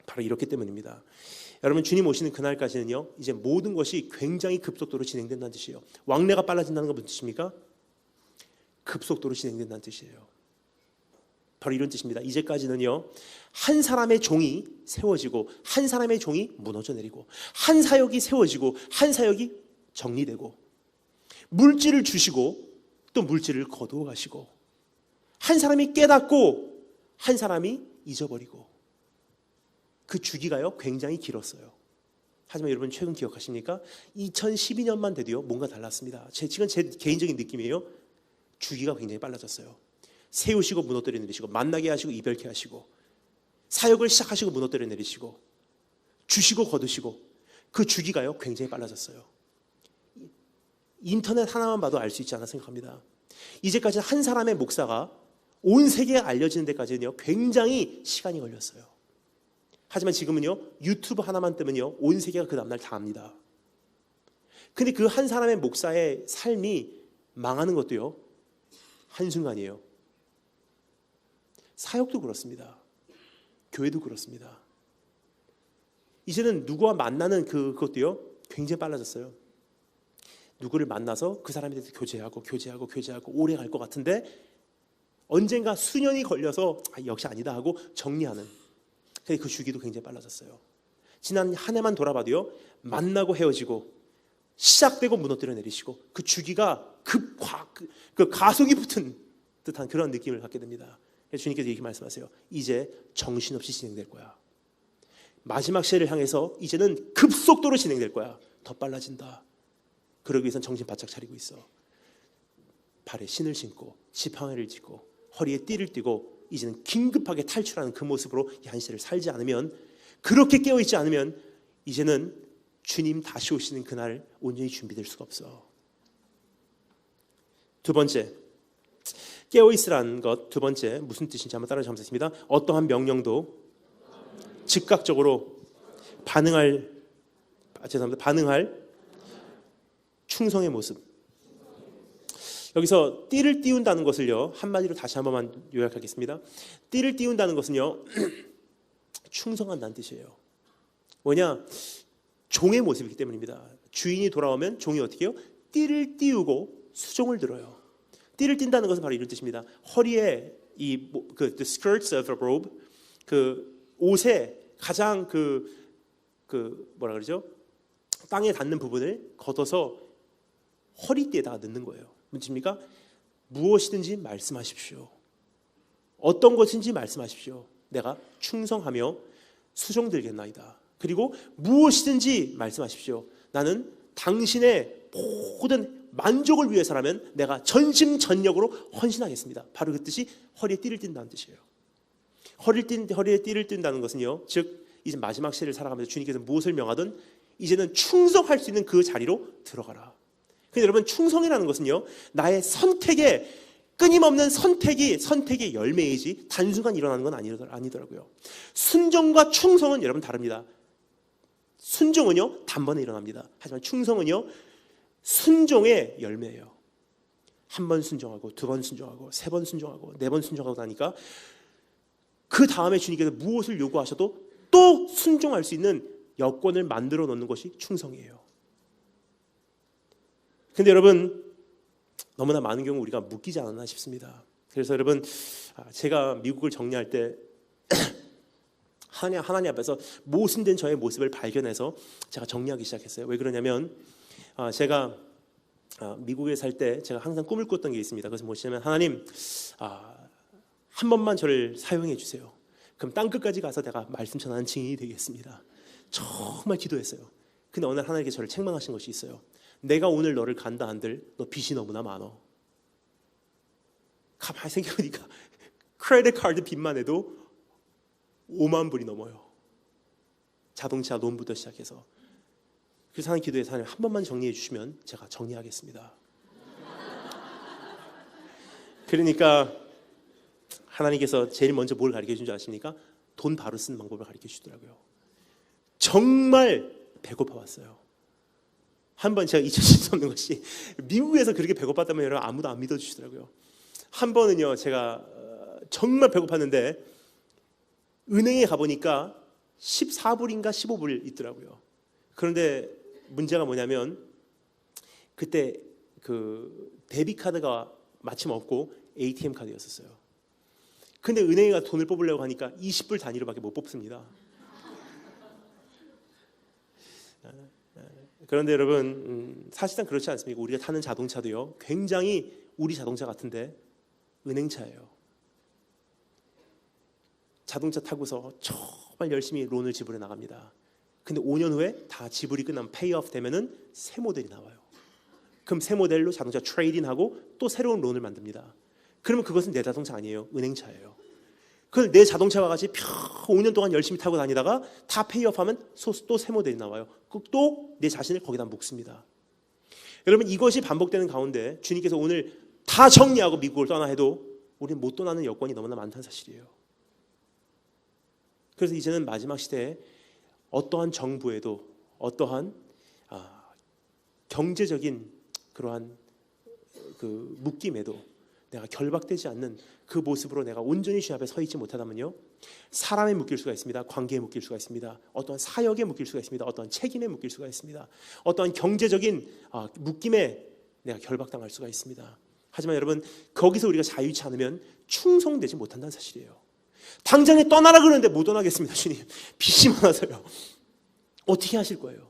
Speaker 1: 바로 이렇기 때문입니다. 여러분, 주님 오시는 그날까지는요, 이제 모든 것이 굉장히 급속도로 진행된다는 뜻이에요. 왕래가 빨라진다는 건 무슨 뜻입니까? 급속도로 진행된다는 뜻이에요. 바로 이런 뜻입니다. 이제까지는요, 한 사람의 종이 세워지고 한 사람의 종이 무너져 내리고 한 사역이 세워지고 한 사역이 정리되고 물질을 주시고 또 물질을 거두어 가시고 한 사람이 깨닫고 한 사람이 잊어버리고 그 주기가요 굉장히 길었어요. 하지만 여러분 최근 기억하십니까? 2012년만 돼도요 뭔가 달랐습니다. 지금 제 개인적인 느낌이에요. 주기가 굉장히 빨라졌어요. 세우시고 무너뜨려 내리시고 만나게 하시고 이별케 하시고 사역을 시작하시고 무너뜨려 내리시고 주시고 거두시고 그 주기가요 굉장히 빨라졌어요. 인터넷 하나만 봐도 알 수 있지 않나 생각합니다. 이제까지 한 사람의 목사가 온 세계에 알려지는 데까지는요 굉장히 시간이 걸렸어요. 하지만 지금은요 유튜브 하나만 뜨면요 온 세계가 그 다음날 다 압니다. 근데 그 한 사람의 목사의 삶이 망하는 것도요 한순간이에요. 사역도 그렇습니다. 교회도 그렇습니다. 이제는 누구와 만나는 그것도요 굉장히 빨라졌어요. 누구를 만나서 그 사람에 대해서 교제하고 오래 갈 것 같은데 언젠가 수년이 걸려서 역시 아니다 하고 정리하는 그 주기도 굉장히 빨라졌어요. 지난 한 해만 돌아봐도요 만나고 헤어지고 시작되고 무너뜨려 내리시고 그 주기가 그 가속이 붙은 듯한 그런 느낌을 갖게 됩니다. 그래서 주님께서 이렇게 말씀하세요. 이제 정신없이 진행될 거야. 마지막 시대를 향해서 이제는 급속도로 진행될 거야. 더 빨라진다. 그러기 위해서는 정신 바짝 차리고 있어. 발에 신을 신고 지팡이를 짚고 허리에 띠를 띠고 이제는 긴급하게 탈출하는 그 모습으로 이 한 시대를 살지 않으면, 그렇게 깨어있지 않으면 이제는 주님 다시 오시는 그날 온전히 준비될 수가 없어. 두 번째, 깨어있으라는 것 두 번째 무슨 뜻인지 한번 따라 적겠습니다. 어떠한 명령도 즉각적으로 반응할 충성의 모습. 여기서 띠를 띄운다는 것을요 한마디로 다시 한 번만 요약하겠습니다. 띠를 띄운다는 것은요 충성한다는 뜻이에요. 뭐냐? 종의 모습이기 때문입니다. 주인이 돌아오면 종이 어떻게 해요? 띠를 띄우고 수종을 들어요. 띠를 띈다는 것은 바로 이런 뜻입니다. 허리에 the skirts of a robe, 그 옷의 가장 뭐라 그러죠? 땅에 닿는 부분을 걷어서 허리띠에다가 넣는 거예요. 무엇입니까? 무엇이든지 말씀하십시오. 어떤 것인지 말씀하십시오. 내가 충성하며 수종들겠나이다. 그리고 무엇이든지 말씀하십시오. 나는 당신의 모든 만족을 위해서라면 내가 전심전력으로 헌신하겠습니다. 바로 그 뜻이 허리에 띠를 띈다는 뜻이에요. 허리에 띠를 띈다는 것은요, 즉 이제 마지막 시대를 살아가면서 주님께서 무엇을 명하든 이제는 충성할 수 있는 그 자리로 들어가라. 근데 여러분, 충성이라는 것은요 나의 선택에 끊임없는 선택의 열매이지 단순간 일어나는 건 아니더라고요. 순종과 충성은 여러분 다릅니다. 순종은요 단번에 일어납니다. 하지만 충성은요 순종의 열매예요. 한 번 순종하고 두 번 순종하고 세 번 순종하고 네 번 순종하고 나니까 그 다음에 주님께서 무엇을 요구하셔도 또 순종할 수 있는 여건을 만들어 놓는 것이 충성이에요. 근데 여러분, 너무나 많은 경우 우리가 묶이지 않았나 싶습니다. 그래서 여러분, 제가 미국을 정리할 때 하나님 앞에서 모순된 저의 모습을 발견해서 제가 정리하기 시작했어요. 왜 그러냐면 제가 미국에 살 때 제가 항상 꿈을 꿨던 게 있습니다. 그래서 뭐냐면, 하나님, 한 번만 저를 사용해 주세요. 그럼 땅끝까지 가서 내가 말씀 전하는 증인이 되겠습니다. 정말 기도했어요. 근데 어느 날 하나님께 저를 책망하신 것이 있어요. 내가 오늘 너를 간다 한들 너 빚이 너무나 많어. 가만히 생각해보니까 크레딧 카드 빚만 해도 5만 불이 넘어요. 자동차 론부터 시작해서. 그래서 하나님 기도해서, 하나님 한 번만 정리해 주시면 제가 정리하겠습니다. 그러니까 하나님께서 제일 먼저 뭘 가르쳐 준 줄 아십니까? 돈 바로 쓰는 방법을 가르쳐 주더라고요. 정말 배고파 왔어요. 한번 제가 잊혀질 수 없는 것이, 미국에서 그렇게 배고팠다면 여러분 아무도 안 믿어주시더라고요. 한 번은요 제가 정말 배고팠는데 은행에 가보니까 14불인가 15불 있더라고요. 그런데 문제가 뭐냐면 그때 그 데비카드가 마침 없고 ATM 카드였었어요. 근데 은행에 가서 돈을 뽑으려고 하니까 20불 단위로밖에 못 뽑습니다. 그런데 여러분, 사실상 그렇지 않습니까? 우리가 타는 자동차도요, 굉장히 우리 자동차 같은데 은행차예요. 자동차 타고서 정말 열심히 론을 지불해 나갑니다. 근데 5년 후에 다 지불이 끝나면 페이오프 되면은 새 모델이 나와요. 그럼 새 모델로 자동차 트레이딩하고 또 새로운 론을 만듭니다. 그러면 그것은 내 자동차 아니에요. 은행차예요. 그걸 내 자동차와 같이 5년 동안 열심히 타고 다니다가 다 페이오프하면 또 새 모델이 나와요. 또 내 자신을 거기다 묶습니다. 여러분, 이것이 반복되는 가운데 주님께서 오늘 다 정리하고 미국을 떠나 해도 우리는 못 떠나는 여건이 너무나 많다는 사실이에요. 그래서 이제는 마지막 시대에 어떠한 정부에도 어떠한 경제적인 그러한 그 묶임에도 내가 결박되지 않는 그 모습으로 내가 온전히 주님 앞에 서 있지 못하다면요, 사람에 묶일 수가 있습니다. 관계에 묶일 수가 있습니다. 어떠한 사역에 묶일 수가 있습니다. 어떠한 책임에 묶일 수가 있습니다. 어떠한 경제적인 묶임에 내가 결박당할 수가 있습니다. 하지만 여러분, 거기서 우리가 자유치 않으면 충성되지 못한다는 사실이에요. 당장에 떠나라 그러는데 못 떠나겠습니다. 주님, 빚이 많아서요. 어떻게 하실 거예요?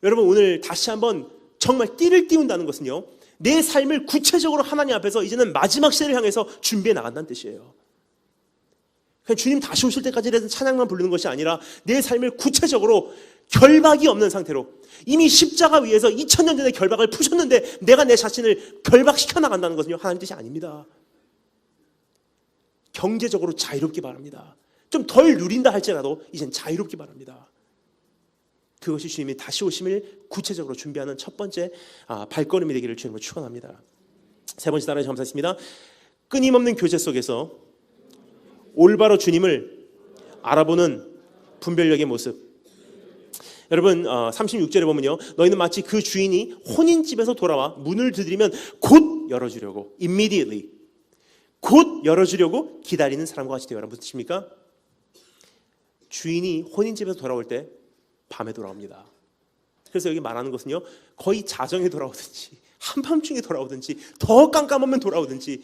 Speaker 1: 여러분, 오늘 다시 한번 정말 띠를 띄운다는 것은요, 내 삶을 구체적으로 하나님 앞에서 이제는 마지막 시대를 향해서 준비해 나간다는 뜻이에요. 그냥 주님 다시 오실 때까지 해서 찬양만 부르는 것이 아니라 내 삶을 구체적으로 결박이 없는 상태로, 이미 십자가 위에서 2000년 전에 결박을 푸셨는데 내가 내 자신을 결박시켜 나간다는 것은요, 하나님 뜻이 아닙니다. 경제적으로 자유롭기 바랍니다. 좀 덜 누린다 할지라도 이젠 자유롭기 바랍니다. 그것이 주님이 다시 오심을 구체적으로 준비하는 첫 번째 발걸음이 되기를 주님으로 축원합니다. 세 번째 따라해 감사했습니다. 끊임없는 교제 속에서 올바로 주님을 알아보는 분별력의 모습. 여러분, 36절에 보면요, 너희는 마치 그 주인이 혼인집에서 돌아와 문을 두드리면 곧 열어주려고, immediately, 곧 열어주려고 기다리는 사람과 같이 되어라. 무슨 뜻입니까? 주인이 혼인집에서 돌아올 때 밤에 돌아옵니다. 그래서 여기 말하는 것은요, 거의 자정에 돌아오든지 한밤중에 돌아오든지 더 깜깜하면 돌아오든지,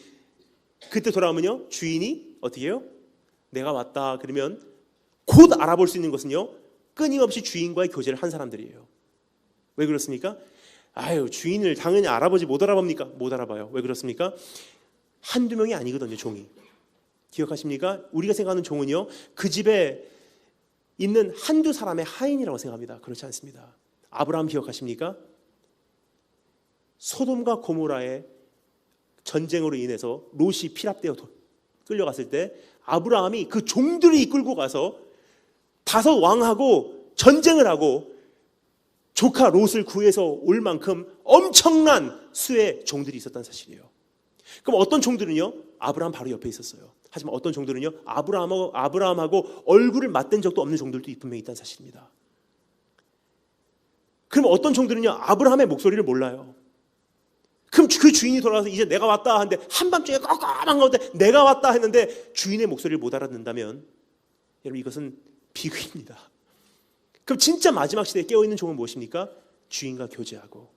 Speaker 1: 그때 돌아오면요, 주인이 어떻게 해요? 내가 왔다 그러면 곧 알아볼 수 있는 것은요, 끊임없이 주인과의 교제를 한 사람들이에요. 왜 그렇습니까? 아유, 주인을 당연히 알아보지 못 알아봅니까? 못 알아봐요. 왜 그렇습니까? 한두 명이 아니거든요, 종이. 기억하십니까? 우리가 생각하는 종은요, 그 집에 있는 한두 사람의 하인이라고 생각합니다. 그렇지 않습니다. 아브라함 기억하십니까? 소돔과 고모라의 전쟁으로 인해서 롯이 피랍되어 끌려갔을 때 아브라함이 그 종들을 이끌고 가서 다섯 왕하고 전쟁을 하고 조카 롯을 구해서 올 만큼 엄청난 수의 종들이 있었다는 사실이에요. 그럼 어떤 종들은요, 아브라함 바로 옆에 있었어요. 하지만 어떤 종들은요, 아브라함하고 얼굴을 맞댄 적도 없는 종들도 분명히 있다는 사실입니다. 그럼 어떤 종들은요, 아브라함의 목소리를 몰라요. 그럼 그 주인이 돌아와서 이제 내가 왔다 하는데, 한밤중에 깜깜한 가운데 내가 왔다 했는데 주인의 목소리를 못 알아듣는다면, 여러분, 이것은 비극입니다. 그럼 진짜 마지막 시대에 깨어있는 종은 무엇입니까? 주인과 교제하고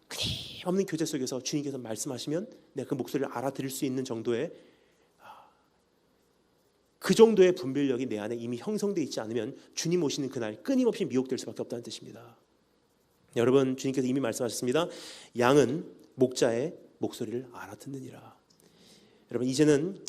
Speaker 1: 끊임없는 교제 속에서 주님께서 말씀하시면 내가 그 목소리를 알아들을 수 있는 정도의, 그 정도의 분별력이 내 안에 이미 형성되어 있지 않으면 주님 오시는 그날 끊임없이 미혹될 수밖에 없다는 뜻입니다. 여러분, 주님께서 이미 말씀하셨습니다. 양은 목자의 목소리를 알아듣느니라. 여러분, 이제는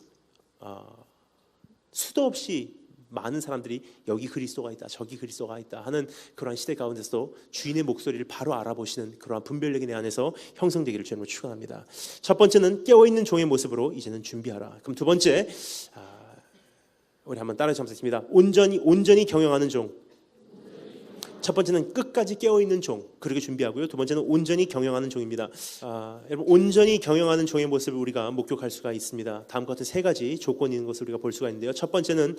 Speaker 1: 수도 없이 많은 사람들이 여기 그리스도가 있다, 저기 그리스도가 있다 하는 그러한 시대 가운데서도 주인의 목소리를 바로 알아보시는 그러한 분별력이 내 안에서 형성되기를 주님으로 축원합니다. 첫 번째는 깨어있는 종의 모습으로 이제는 준비하라. 그럼 두 번째, 우리 한번 따라 점수했습니다. 온전히 경영하는 종. 첫 번째는 끝까지 깨어있는 종, 그렇게 준비하고요. 두 번째는 온전히 경영하는 종입니다. 여러분, 온전히 경영하는 종의 모습을 우리가 목격할 수가 있습니다. 다음과 같은 세 가지 조건이 있는 것을 우리가 볼 수가 있는데요. 첫 번째는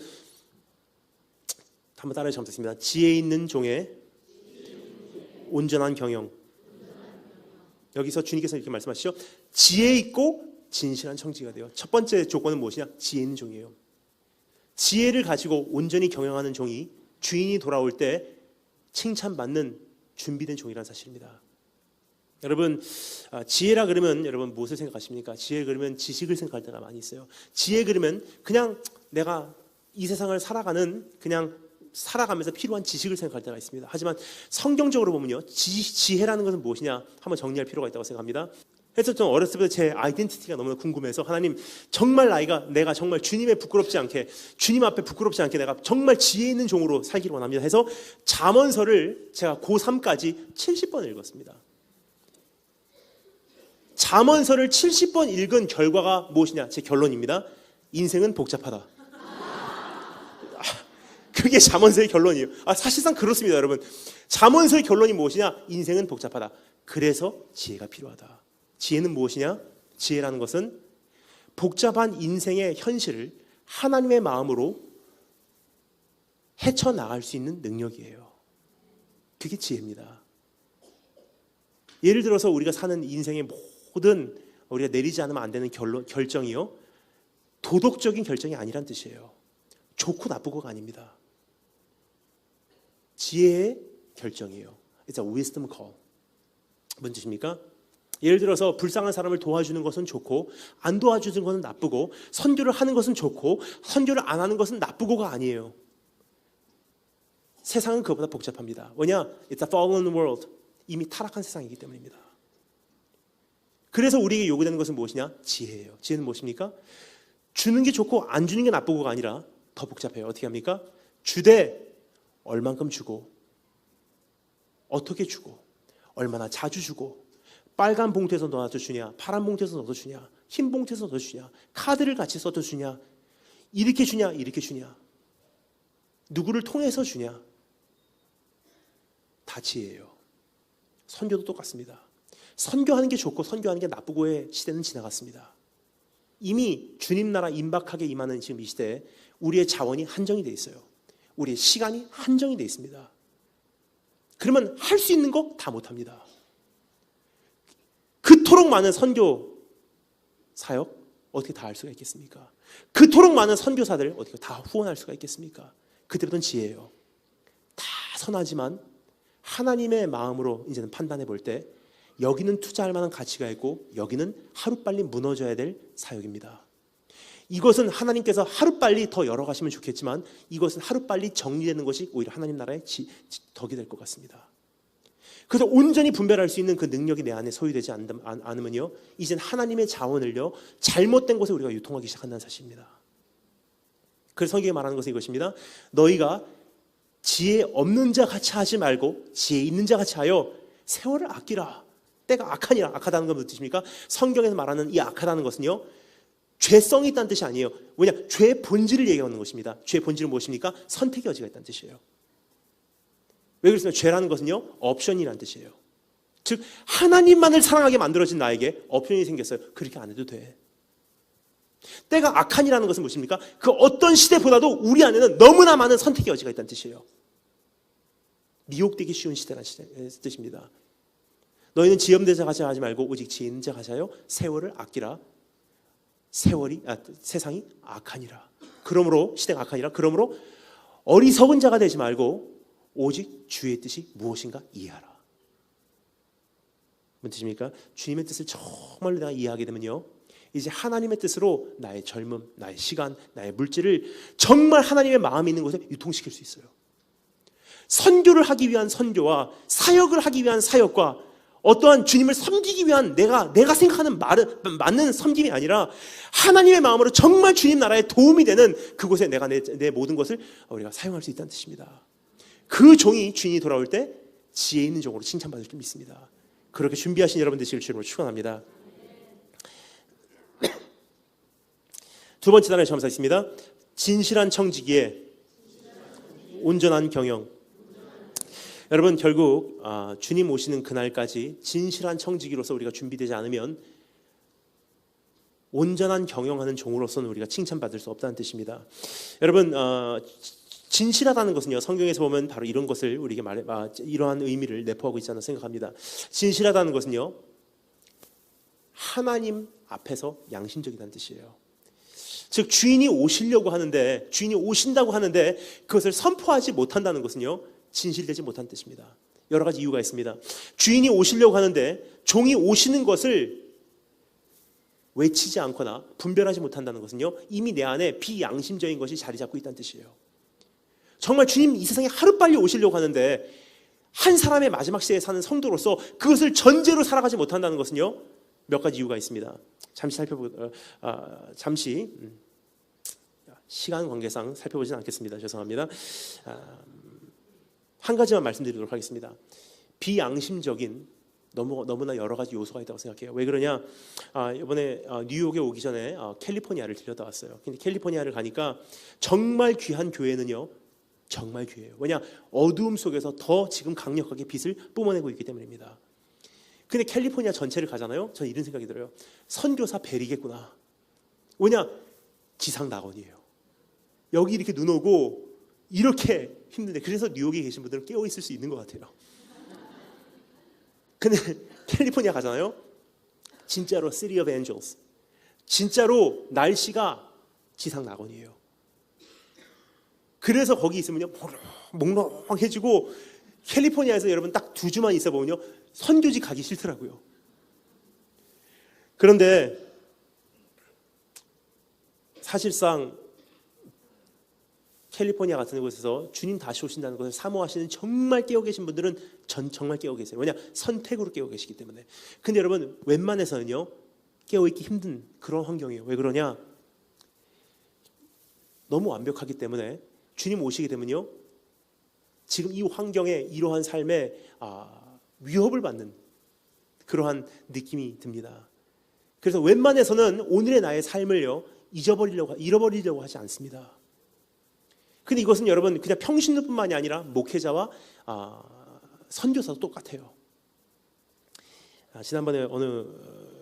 Speaker 1: 한번 따라 점수했습니다. 지혜 있는 종의 온전한 경영. 여기서 주님께서 이렇게 말씀하시죠. 지혜 있고 진실한 청지가 돼요. 첫 번째 조건은 무엇이냐? 지혜 있는 종이에요. 지혜를 가지고 온전히 경영하는 종이 주인이 돌아올 때 칭찬받는 준비된 종이라는 사실입니다. 여러분, 지혜라 그러면 여러분 무엇을 생각하십니까? 지혜 그러면 지식을 생각할 때가 많이 있어요. 지혜 그러면 그냥 내가 이 세상을 살아가면서 필요한 지식을 생각할 때가 있습니다. 하지만 성경적으로 보면요, 지혜라는 것은 무엇이냐 한번 정리할 필요가 있다고 생각합니다. 그래서 좀 어렸을 때부터 제 아이덴티티가 너무나 궁금해서 하나님, 정말 내가 정말 주님 앞에 부끄럽지 않게 내가 정말 지혜 있는 종으로 살기를 원합니다 해서 잠언서를 제가 고3까지 70번 읽었습니다. 잠언서를 70번 읽은 결과가 무엇이냐? 제 결론입니다. 인생은 복잡하다. 그게 잠언서의 결론이에요. 사실상 그렇습니다, 여러분. 잠언서의 결론이 무엇이냐? 인생은 복잡하다. 그래서 지혜가 필요하다. 지혜는 무엇이냐? 지혜라는 것은 복잡한 인생의 현실을 하나님의 마음으로 헤쳐나갈 수 있는 능력이에요. 그게 지혜입니다. 예를 들어서 우리가 사는 인생의 모든 우리가 내리지 않으면 안 되는 결정이요, 도덕적인 결정이 아니란 뜻이에요. 좋고 나쁘고가 아닙니다. 지혜의 결정이에요. It's a wisdom call. 뭔 뜻입니까? 예를 들어서 불쌍한 사람을 도와주는 것은 좋고 안 도와주는 것은 나쁘고, 선교를 하는 것은 좋고 선교를 안 하는 것은 나쁘고가 아니에요. 세상은 그것보다 복잡합니다. 왜냐? It's a fallen world. 이미 타락한 세상이기 때문입니다. 그래서 우리에게 요구되는 것은 무엇이냐? 지혜예요. 지혜는 무엇입니까? 주는 게 좋고 안 주는 게 나쁘고가 아니라 더 복잡해요. 어떻게 합니까? 주되 얼만큼 주고, 어떻게 주고, 얼마나 자주 주고, 빨간 봉투에서 넣어서 주냐, 파란 봉투에서 넣어서 주냐, 흰 봉투에서 넣어서 주냐, 카드를 같이 써서 주냐, 이렇게 주냐, 이렇게 주냐, 누구를 통해서 주냐, 다 지혜예요. 선교도 똑같습니다. 선교하는 게 좋고 선교하는 게 나쁘고의 시대는 지나갔습니다. 이미 주님 나라 임박하게 임하는 지금 이 시대에 우리의 자원이 한정이 돼 있어요. 우리의 시간이 한정이 돼 있습니다. 그러면 할 수 있는 거 다 못합니다. 그토록 많은 선교 사역 어떻게 다 할 수가 있겠습니까? 그토록 많은 선교사들 어떻게 다 후원할 수가 있겠습니까? 그때부터는 지혜예요. 다 선하지만 하나님의 마음으로 이제는 판단해 볼 때 여기는 투자할 만한 가치가 있고 여기는 하루빨리 무너져야 될 사역입니다. 이것은 하나님께서 하루빨리 더 열어가시면 좋겠지만 이것은 하루빨리 정리되는 것이 오히려 하나님 나라의 덕이 될 것 같습니다. 그래서 온전히 분별할 수 있는 그 능력이 내 안에 소유되지 않으면요, 이젠 하나님의 자원을요 잘못된 곳에 우리가 유통하기 시작한다는 사실입니다. 그래서 성경이 말하는 것은 이것입니다. 너희가 지혜 없는 자 같이 하지 말고 지혜 있는 자 같이 하여 세월을 아끼라. 때가 악하니라. 악하다는 건 무슨 뜻입니까? 성경에서 말하는 이 악하다는 것은요, 죄성이 있다는 뜻이 아니에요. 왜냐? 죄의 본질을 얘기하는 것입니다. 죄의 본질은 무엇입니까? 선택의 여지가 있다는 뜻이에요. 왜 그렇습니까? 죄라는 것은요, 옵션이라는 뜻이에요. 즉 하나님만을 사랑하게 만들어진 나에게 옵션이 생겼어요. 그렇게 안 해도 돼. 때가 악한이라는 것은 무엇입니까? 그 어떤 시대보다도 우리 안에는 너무나 많은 선택의 여지가 있다는 뜻이에요. 미혹되기 쉬운 시대라는 뜻입니다. 너희는 지혜 없는 자 같이 하지 말고 오직 지혜 있는 자 같이 하여 세월을 아끼라. 세상이 악하니라. 그러므로 시대가 악하니라. 그러므로 어리석은 자가 되지 말고 오직 주의 뜻이 무엇인가 이해하라. 무슨 뜻입니까? 주님의 뜻을 정말로 내가 이해하게 되면요, 이제 하나님의 뜻으로 나의 젊음, 나의 시간, 나의 물질을 정말 하나님의 마음이 있는 곳에 유통시킬 수 있어요. 선교를 하기 위한 선교와 사역을 하기 위한 사역과 어떠한 주님을 섬기기 위한 내가 생각하는 맞는 섬김이 아니라 하나님의 마음으로 정말 주님 나라에 도움이 되는 그곳에 내가 내 모든 것을 우리가 사용할 수 있다는 뜻입니다. 그 종이 주인이 돌아올 때 지혜 있는 종으로 칭찬받을 줄 믿습니다. 그렇게 준비하신 여러분 되시길 주님으로 축원합니다. 두 번째 단어의 점사 있습니다. 진실한 청지기에 온전한 경영. 여러분, 결국 주님 오시는 그날까지 진실한 청지기로서 우리가 준비되지 않으면 온전한 경영하는 종으로서는 우리가 칭찬받을 수 없다는 뜻입니다. 여러분, 진실하다는 것은요, 성경에서 보면 바로 이런 것을 우리에게 이러한 의미를 내포하고 있지 않나 생각합니다. 진실하다는 것은요, 하나님 앞에서 양심적이라는 뜻이에요. 즉 주인이 오시려고 하는데, 주인이 오신다고 하는데 그것을 선포하지 못한다는 것은요, 진실되지 못한 뜻입니다. 여러 가지 이유가 있습니다. 주인이 오시려고 하는데 종이 오시는 것을 외치지 않거나 분별하지 못한다는 것은요, 이미 내 안에 비양심적인 것이 자리 잡고 있다는 뜻이에요. 정말 주님 이 세상에 하루빨리 오시려고 하는데 한 사람의 마지막 시대에 사는 성도로서 그것을 전제로 살아가지 못한다는 것은요, 몇 가지 이유가 있습니다. 잠시 시간 관계상 살펴보지는 않겠습니다. 죄송합니다. 한 가지만 말씀드리도록 하겠습니다. 비양심적인 너무나 여러 가지 요소가 있다고 생각해요. 왜 그러냐? 이번에 뉴욕에 오기 전에 캘리포니아를 들렸다 왔어요. 근데 캘리포니아를 가니까 정말 귀한 교회는요, 정말 귀해요. 왜냐? 어두움 속에서 더 지금 강력하게 빛을 뿜어내고 있기 때문입니다. 근데 캘리포니아 전체를 가잖아요. 저는 이런 생각이 들어요. 선교사 벨이겠구나. 왜냐? 지상 낙원이에요. 여기 이렇게 눈 오고 이렇게 힘든데, 그래서 뉴욕에 계신 분들은 깨어 있을 수 있는 것 같아요. 근데 캘리포니아 가잖아요. 진짜로 City of Angels, 진짜로 날씨가 지상 낙원이에요. 그래서 거기 있으면요, 몽롱해지고, 캘리포니아에서 여러분 딱 2주만 있어 보면요, 선교지 가기 싫더라고요. 그런데 사실상 캘리포니아 같은 곳에서 주님 다시 오신다는 것을 사모하시는 정말 깨어 계신 분들은 정말 깨어 계세요. 왜냐? 선택으로 깨어 계시기 때문에. 근데 여러분 웬만해서는요, 깨어 있기 힘든 그런 환경이에요. 왜 그러냐? 너무 완벽하기 때문에 주님 오시게 되면요, 지금 이 환경에 이러한 삶에 위협을 받는 그러한 느낌이 듭니다. 그래서 웬만해서는 오늘의 나의 삶을요, 잃어버리려고 하지 않습니다. 근데 이것은 여러분 그냥 평신도뿐만이 아니라 목회자와 선교사도 똑같아요. 지난번에 어느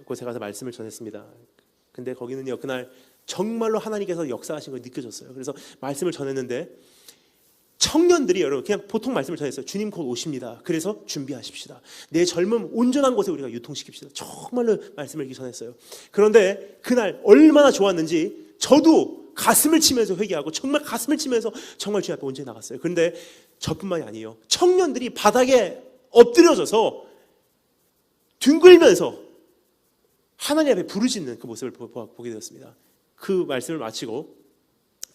Speaker 1: 곳에 가서 말씀을 전했습니다. 근데 거기는요, 그날 정말로 하나님께서 역사하신 걸 느껴졌어요. 그래서 말씀을 전했는데 청년들이, 여러분 그냥 보통 말씀을 전했어요. 주님 곧 오십니다. 그래서 준비하십시다. 내 젊음 온전한 곳에 우리가 유통시킵시다. 정말로 말씀을 이렇게 전했어요. 그런데 그날 얼마나 좋았는지 저도 가슴을 치면서 회개하고 정말 가슴을 치면서 정말 주님 앞에 온전히 나갔어요. 그런데 저뿐만이 아니에요. 청년들이 바닥에 엎드려져서 뒹굴면서 하나님 앞에 부르짖는 그 모습을 보게 되었습니다. 그 말씀을 마치고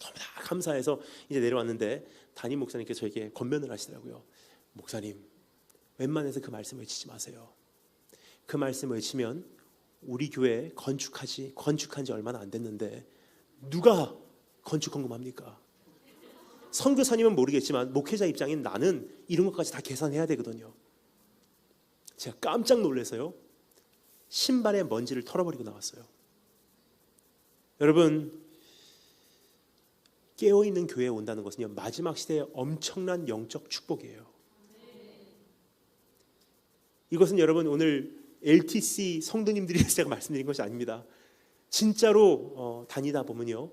Speaker 1: 너무나 감사해서 이제 내려왔는데 담임 목사님께서 저에게 권면을 하시더라고요. 목사님, 웬만해서 그 말씀 외치지 마세요. 그 말씀 외치면 우리 교회 건축한 지 얼마나 안 됐는데 누가 건축 헌금합니까? 선교사님은 모르겠지만 목회자 입장인 나는 이런 것까지 다 계산해야 되거든요. 제가 깜짝 놀라서요, 신발의 먼지를 털어버리고 나왔어요. 여러분, 깨어있는 교회에 온다는 것은요, 마지막 시대의 엄청난 영적 축복이에요. 이것은 여러분 오늘 LTC 성도님들이 제가 말씀드린 것이 아닙니다. 진짜로 다니다 보면요,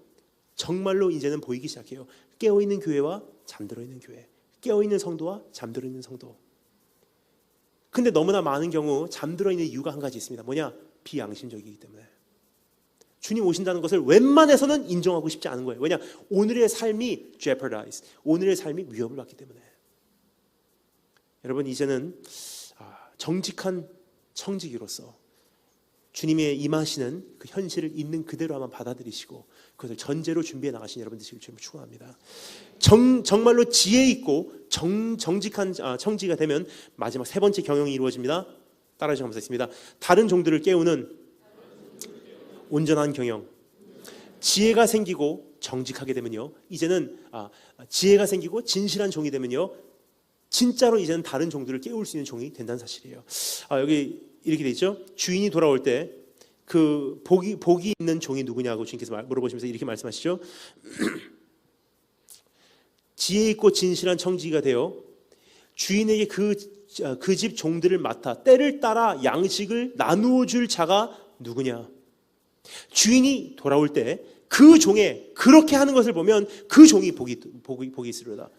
Speaker 1: 정말로 이제는 보이기 시작해요. 깨어있는 교회와 잠들어 있는 교회, 깨어있는 성도와 잠들어 있는 성도. 근데 너무나 많은 경우 잠들어 있는 이유가 한 가지 있습니다. 뭐냐? 비양심적이기 때문에. 주님 오신다는 것을 웬만해서는 인정하고 싶지 않은 거예요. 왜냐? 오늘의 삶이 jeopardize, 오늘의 삶이 위협을 받기 때문에. 여러분, 이제는 정직한 청지기로서 주님의 임하시는 그 현실을 있는 그대로 한번 받아들이시고 그것을 전제로 준비해 나가신 여러분 되시길 주님을 축원합니다. 정말로 지혜 있고 정직한 청지기가 되면 마지막 3번째 경영이 이루어집니다. 따라서 감사했습니다. 다른 종들을 깨우는 온전한 경영. 지혜가 생기고 정직하게 되면요, 이제는 지혜가 생기고 진실한 종이 되면요, 진짜로 이제는 다른 종들을 깨울 수 있는 종이 된다는 사실이에요. 여기 이렇게 돼 있죠. 주인이 돌아올 때 그 복이 있는 종이 누구냐고 주님께서 물어보시면서 이렇게 말씀하시죠. 지혜 있고 진실한 청지기가 되어 주인에게 그 집 종들을 맡아 때를 따라 양식을 나누어 줄 자가 누구냐. 주인이 돌아올 때 그 종의 그렇게 하는 것을 보면 그 종이 복이 있으리로다.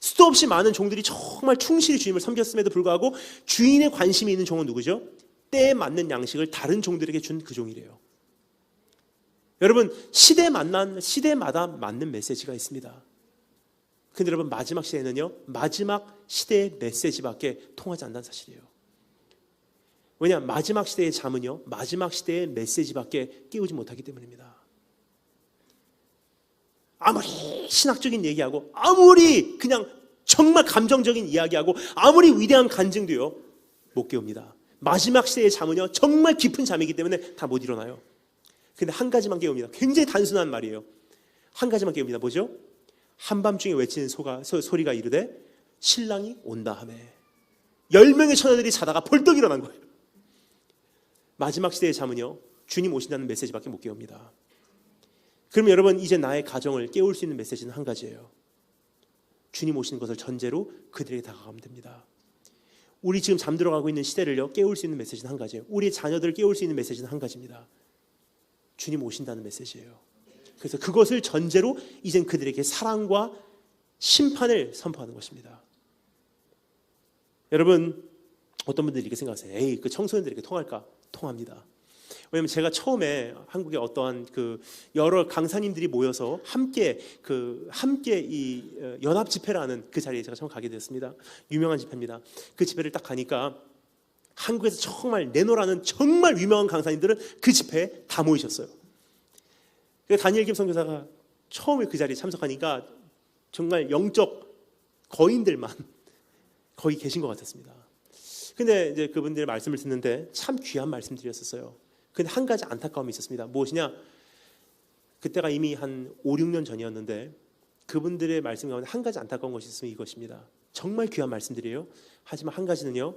Speaker 1: 수도 없이 많은 종들이 정말 충실히 주님을 섬겼음에도 불구하고 주인의 관심이 있는 종은 누구죠? 때에 맞는 양식을 다른 종들에게 준 그 종이래요. 여러분, 시대마다 맞는 메시지가 있습니다. 근데 여러분 마지막 시대에는요, 마지막 시대의 메시지밖에 통하지 않는다는 사실이에요. 왜냐? 마지막 시대의 잠은요, 마지막 시대의 메시지밖에 깨우지 못하기 때문입니다. 아무리 신학적인 얘기하고, 아무리 그냥 정말 감정적인 이야기하고, 아무리 위대한 간증도요, 못 깨웁니다. 마지막 시대의 잠은요, 정말 깊은 잠이기 때문에 다 못 일어나요. 근데 한 가지만 깨웁니다. 굉장히 단순한 말이에요. 한 가지만 깨웁니다. 뭐죠? 한밤중에 외치는 소리가 이르되 신랑이 온다 하매 10명의 처녀들이 자다가 벌떡 일어난 거예요. 마지막 시대의 잠은요, 주님 오신다는 메시지밖에 못 깨웁니다. 그러면 여러분, 이제 나의 가정을 깨울 수 있는 메시지는 한 가지예요. 주님 오시는 것을 전제로 그들에게 다가가면 됩니다. 우리 지금 잠들어가고 있는 시대를요, 깨울 수 있는 메시지는 한 가지예요. 우리의 자녀들을 깨울 수 있는 메시지는 한 가지입니다. 주님 오신다는 메시지예요. 그래서 그것을 전제로 이젠 그들에게 사랑과 심판을 선포하는 것입니다. 여러분, 어떤 분들이 이렇게 생각하세요. 에이, 그 청소년들에게 통할까? 통합니다. 왜냐하면 제가 처음에 한국에 어떠한 그 여러 강사님들이 모여서 함께 이 연합 집회라는 그 자리에 제가 처음 가게 됐습니다. 유명한 집회입니다. 그 집회를 딱 가니까 한국에서 정말 내노라는 정말 유명한 강사님들은 그 집회에 다 모이셨어요. 다니엘 김 선교사가 처음에 그 자리에 참석하니까 정말 영적 거인들만 거기 계신 것 같았습니다. 근데 이제 그분들의 말씀을 듣는데 참 귀한 말씀들이었어요. 근데 한 가지 안타까움이 있었습니다. 무엇이냐? 그때가 이미 한 5, 6년 전이었는데 그분들의 말씀 가운데 한 가지 안타까운 것이 있으면 이것입니다. 정말 귀한 말씀들이에요. 하지만 한 가지는요,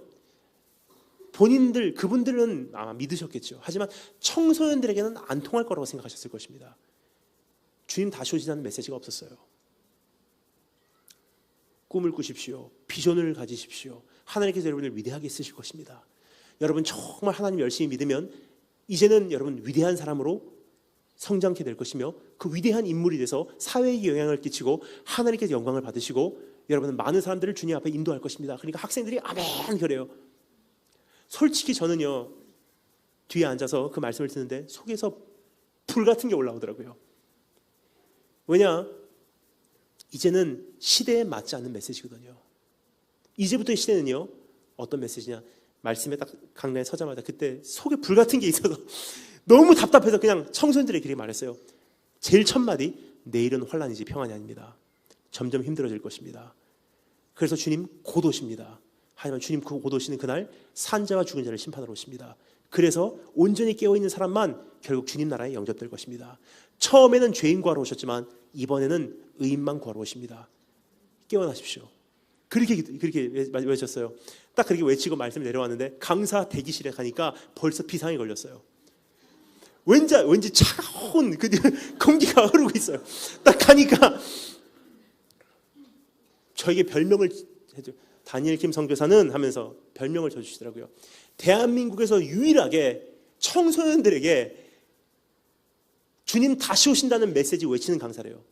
Speaker 1: 그분들은 아마 믿으셨겠죠. 하지만 청소년들에게는 안 통할 거라고 생각하셨을 것입니다. 주님 다시 오시다는 메시지가 없었어요. 꿈을 꾸십시오. 비전을 가지십시오. 하나님께서 여러분을 위대하게 쓰실 것입니다. 여러분 정말 하나님 열심히 믿으면 이제는 여러분 위대한 사람으로 성장케 될 것이며 그 위대한 인물이 돼서 사회에 영향을 끼치고 하나님께서 영광을 받으시고 여러분은 많은 사람들을 주님 앞에 인도할 것입니다. 그러니까 학생들이 아멘 그래요. 솔직히 저는요, 뒤에 앉아서 그 말씀을 듣는데 속에서 불 같은 게 올라오더라고요. 왜냐? 이제는 시대에 맞지 않는 메시지거든요. 이제부터의 시대는요, 어떤 메시지냐? 말씀에 딱 강단에 서자마자 그때 속에 불 같은 게 있어서 너무 답답해서 그냥 청소년들에게 그렇게 말했어요. 제일 첫 마디, 내일은 환난이지 평안이 아닙니다. 점점 힘들어질 것입니다. 그래서 주님 곧 오십니다. 하지만 주님 곧 오시는 그날 산자와 죽은 자를 심판하러 오십니다. 그래서 온전히 깨어있는 사람만 결국 주님 나라에 영접될 것입니다. 처음에는 죄인 구하러 오셨지만 이번에는 의인만 구하러 오십니다. 깨어나십시오. 그렇게 외쳤어요. 딱 그렇게 외치고 말씀을 내려왔는데 강사 대기실에 가니까 벌써 비상이 걸렸어요. 왠지 차가운 그 공기가 흐르고 있어요. 딱 가니까 저에게 별명을 해줘. 다니엘 김 선교사는 하면서 별명을 줘주시더라고요. 대한민국에서 유일하게 청소년들에게 주님 다시 오신다는 메시지 외치는 강사래요.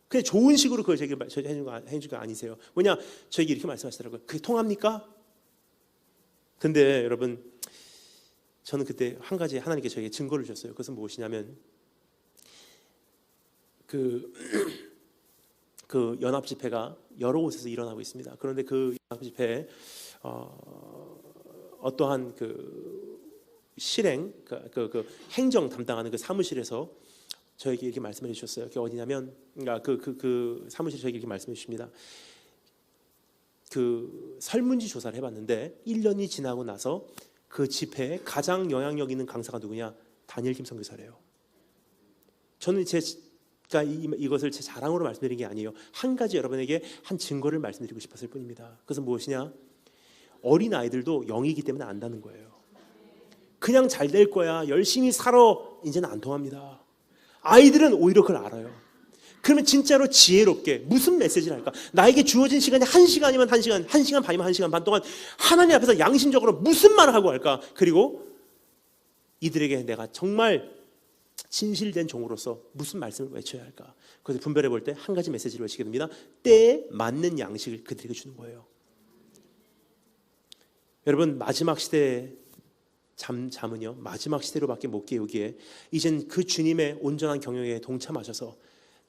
Speaker 1: 그냥 좋은 식으로 그걸 제게 해준 거 아니세요. 왜냐? 저에게 이렇게 말씀하시더라고요. 그게 통합니까? 근데 여러분, 저는 그때 한 가지 하나님께 저에게 증거를 주셨어요. 그것은 무엇이냐면 그 연합 집회가 여러 곳에서 일어나고 있습니다. 그런데 그 연합 집회에 어떠한 그 실행, 그 행정 담당하는 그 사무실에서 저에게 이렇게 말씀해 주셨어요. 그게 어디냐면, 그 사무실 저에게 이렇게 말씀해 주십니다. 그 설문지 조사를 해봤는데 1년이 지나고 나서 그 집회에 가장 영향력 있는 강사가 누구냐? 다니엘 김 선교사래요. 저는 이것을 제 자랑으로 말씀드린 게 아니에요. 한 가지 여러분에게 한 증거를 말씀드리고 싶었을 뿐입니다. 그것은 무엇이냐? 어린 아이들도 영이기 때문에 안다는 거예요. 그냥 잘 될 거야, 열심히 살아, 이제는 안 통합니다. 아이들은 오히려 그걸 알아요. 그러면 진짜로 지혜롭게 무슨 메시지를 할까? 나에게 주어진 시간이 1시간이면 1시간, 1시간 반이면 1시간 반 동안 하나님 앞에서 양심적으로 무슨 말을 하고 할까? 그리고 이들에게 내가 정말 진실된 종으로서 무슨 말씀을 외쳐야 할까? 그래서 분별해 볼 때 한 가지 메시지를 외치게 됩니다. 때에 맞는 양식을 그들에게 주는 거예요. 여러분, 마지막 시대의 잠은요, 마지막 시대로밖에 못 깨우기에 이젠 그 주님의 온전한 경영에 동참하셔서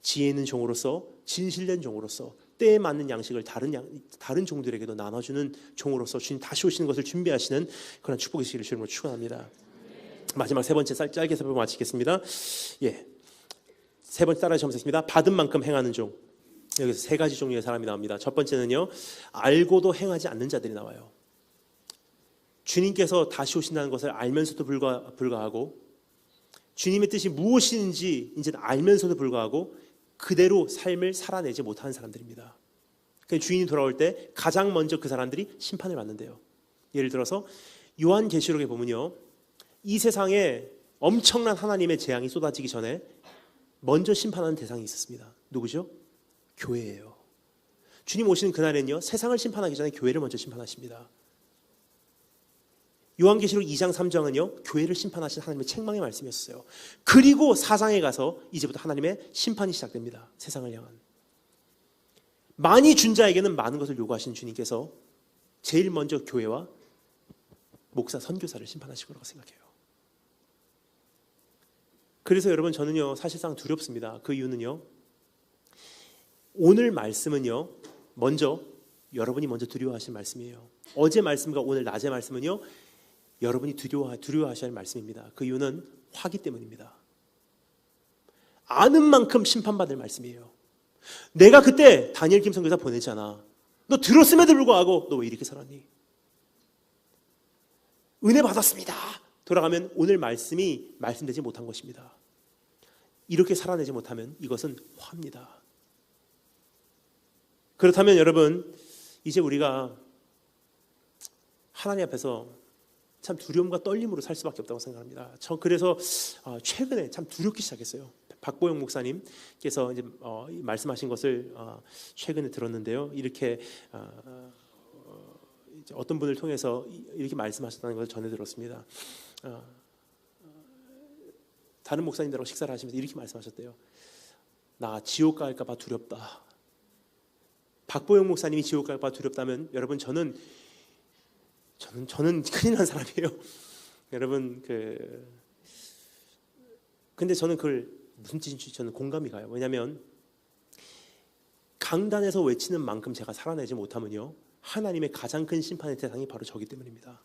Speaker 1: 지혜 있는 종으로서, 진실된 종으로서, 때에 맞는 양식을 다른 종들에게도 나눠주는 종으로서 주님 다시 오시는 것을 준비하시는 그런 축복이 있기를 주님으로 축원합니다. 마지막 세 번째 짧게 살펴보고 마치겠습니다. 세 번째 따라 점수했습니다. 받은 만큼 행하는 종. 여기서 세 가지 종류의 사람이 나옵니다. 첫 번째는요, 알고도 행하지 않는 자들이 나와요. 주님께서 다시 오신다는 것을 알면서도 불구하고 주님의 뜻이 무엇인지 이제 알면서도 불구하고 그대로 삶을 살아내지 못하는 사람들입니다. 주인이 돌아올 때 가장 먼저 그 사람들이 심판을 받는데요. 예를 들어서 요한계시록에 보면요, 이 세상에 엄청난 하나님의 재앙이 쏟아지기 전에 먼저 심판하는 대상이 있었습니다. 누구죠? 교회예요. 주님 오시는 그날엔요, 세상을 심판하기 전에 교회를 먼저 심판하십니다. 요한계시록 2장 3장은요, 교회를 심판하신 하나님의 책망의 말씀이었어요. 그리고 4장에 가서 이제부터 하나님의 심판이 시작됩니다. 세상을 향한. 많이 준 자에게는 많은 것을 요구하신 주님께서 제일 먼저 교회와 목사, 선교사를 심판하실 거라고 생각해요. 그래서 여러분, 저는요 사실상 두렵습니다. 그 이유는요, 오늘 말씀은요 여러분이 먼저 두려워하실 말씀이에요. 어제 말씀과 오늘 낮의 말씀은요 여러분이 두려워하셔야 할 말씀입니다. 그 이유는 화기 때문입니다. 아는 만큼 심판받을 말씀이에요. 내가 그때 다니엘 김 선교사 보내잖아. 너 들었음에도 불구하고 너 왜 이렇게 살았니? 은혜 받았습니다. 돌아가면 오늘 말씀이 말씀되지 못한 것입니다. 이렇게 살아내지 못하면 이것은 화입니다. 그렇다면 여러분, 이제 우리가 하나님 앞에서 참 두려움과 떨림으로 살 수밖에 없다고 생각합니다. 저 그래서 최근에 참 두렵기 시작했어요. 박보영 목사님께서 이제 말씀하신 것을 최근에 들었는데요. 이렇게 어떤 분을 통해서 이렇게 말씀하셨다는 것을 전해 들었습니다. 다른 목사님들하고 식사를 하시면서 이렇게 말씀하셨대요. 나 지옥 갈까 봐 두렵다. 박보영 목사님이 지옥 갈까 봐 두렵다면 여러분, 저는 큰일 난 사람이에요. 여러분, 근데 저는 그걸 무슨 뜻인지 저는 공감이 가요. 왜냐하면 강단에서 외치는 만큼 제가 살아내지 못하면요, 하나님의 가장 큰 심판의 대상이 바로 저기 때문입니다.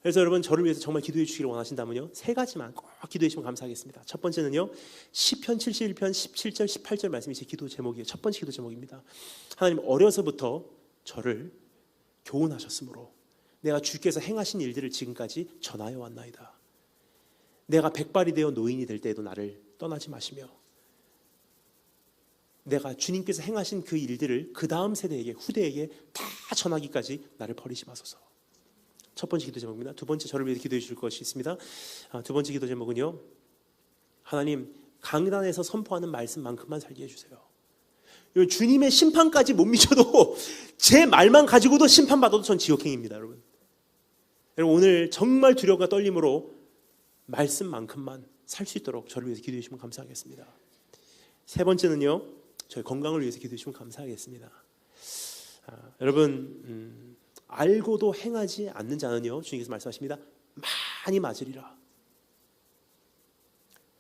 Speaker 1: 그래서 여러분, 저를 위해서 정말 기도해 주시기를 원하신다면요, 세 가지만 꼭 기도해 주시면 감사하겠습니다. 첫 번째는요, 시편 71편 17절 18절 말씀이 제 기도 제목이에요. 첫 번째 기도 제목입니다. 하나님, 어려서부터 저를 교훈하셨으므로 내가 주께서 행하신 일들을 지금까지 전하여 왔나이다. 내가 백발이 되어 노인이 될 때에도 나를 떠나지 마시며 내가 주님께서 행하신 그 일들을 그 다음 세대에게, 후대에게 다 전하기까지 나를 버리지 마소서. 첫 번째 기도 제목입니다. 두 번째, 저를 위해 기도해 주실 것이 있습니다. 두 번째 기도 제목은요, 하나님, 강단에서 선포하는 말씀만큼만 살게 해주세요. 주님의 심판까지 못 미쳐도 제 말만 가지고도 심판받아도 전 지옥행입니다. 여러분, 오늘 정말 두려움과 떨림으로 말씀만큼만 살 수 있도록 저를 위해서 기도해 주시면 감사하겠습니다. 세 번째는요, 저희 건강을 위해서 기도해 주시면 감사하겠습니다. 여러분, 알고도 행하지 않는 자는요, 주님께서 말씀하십니다. 많이 맞으리라.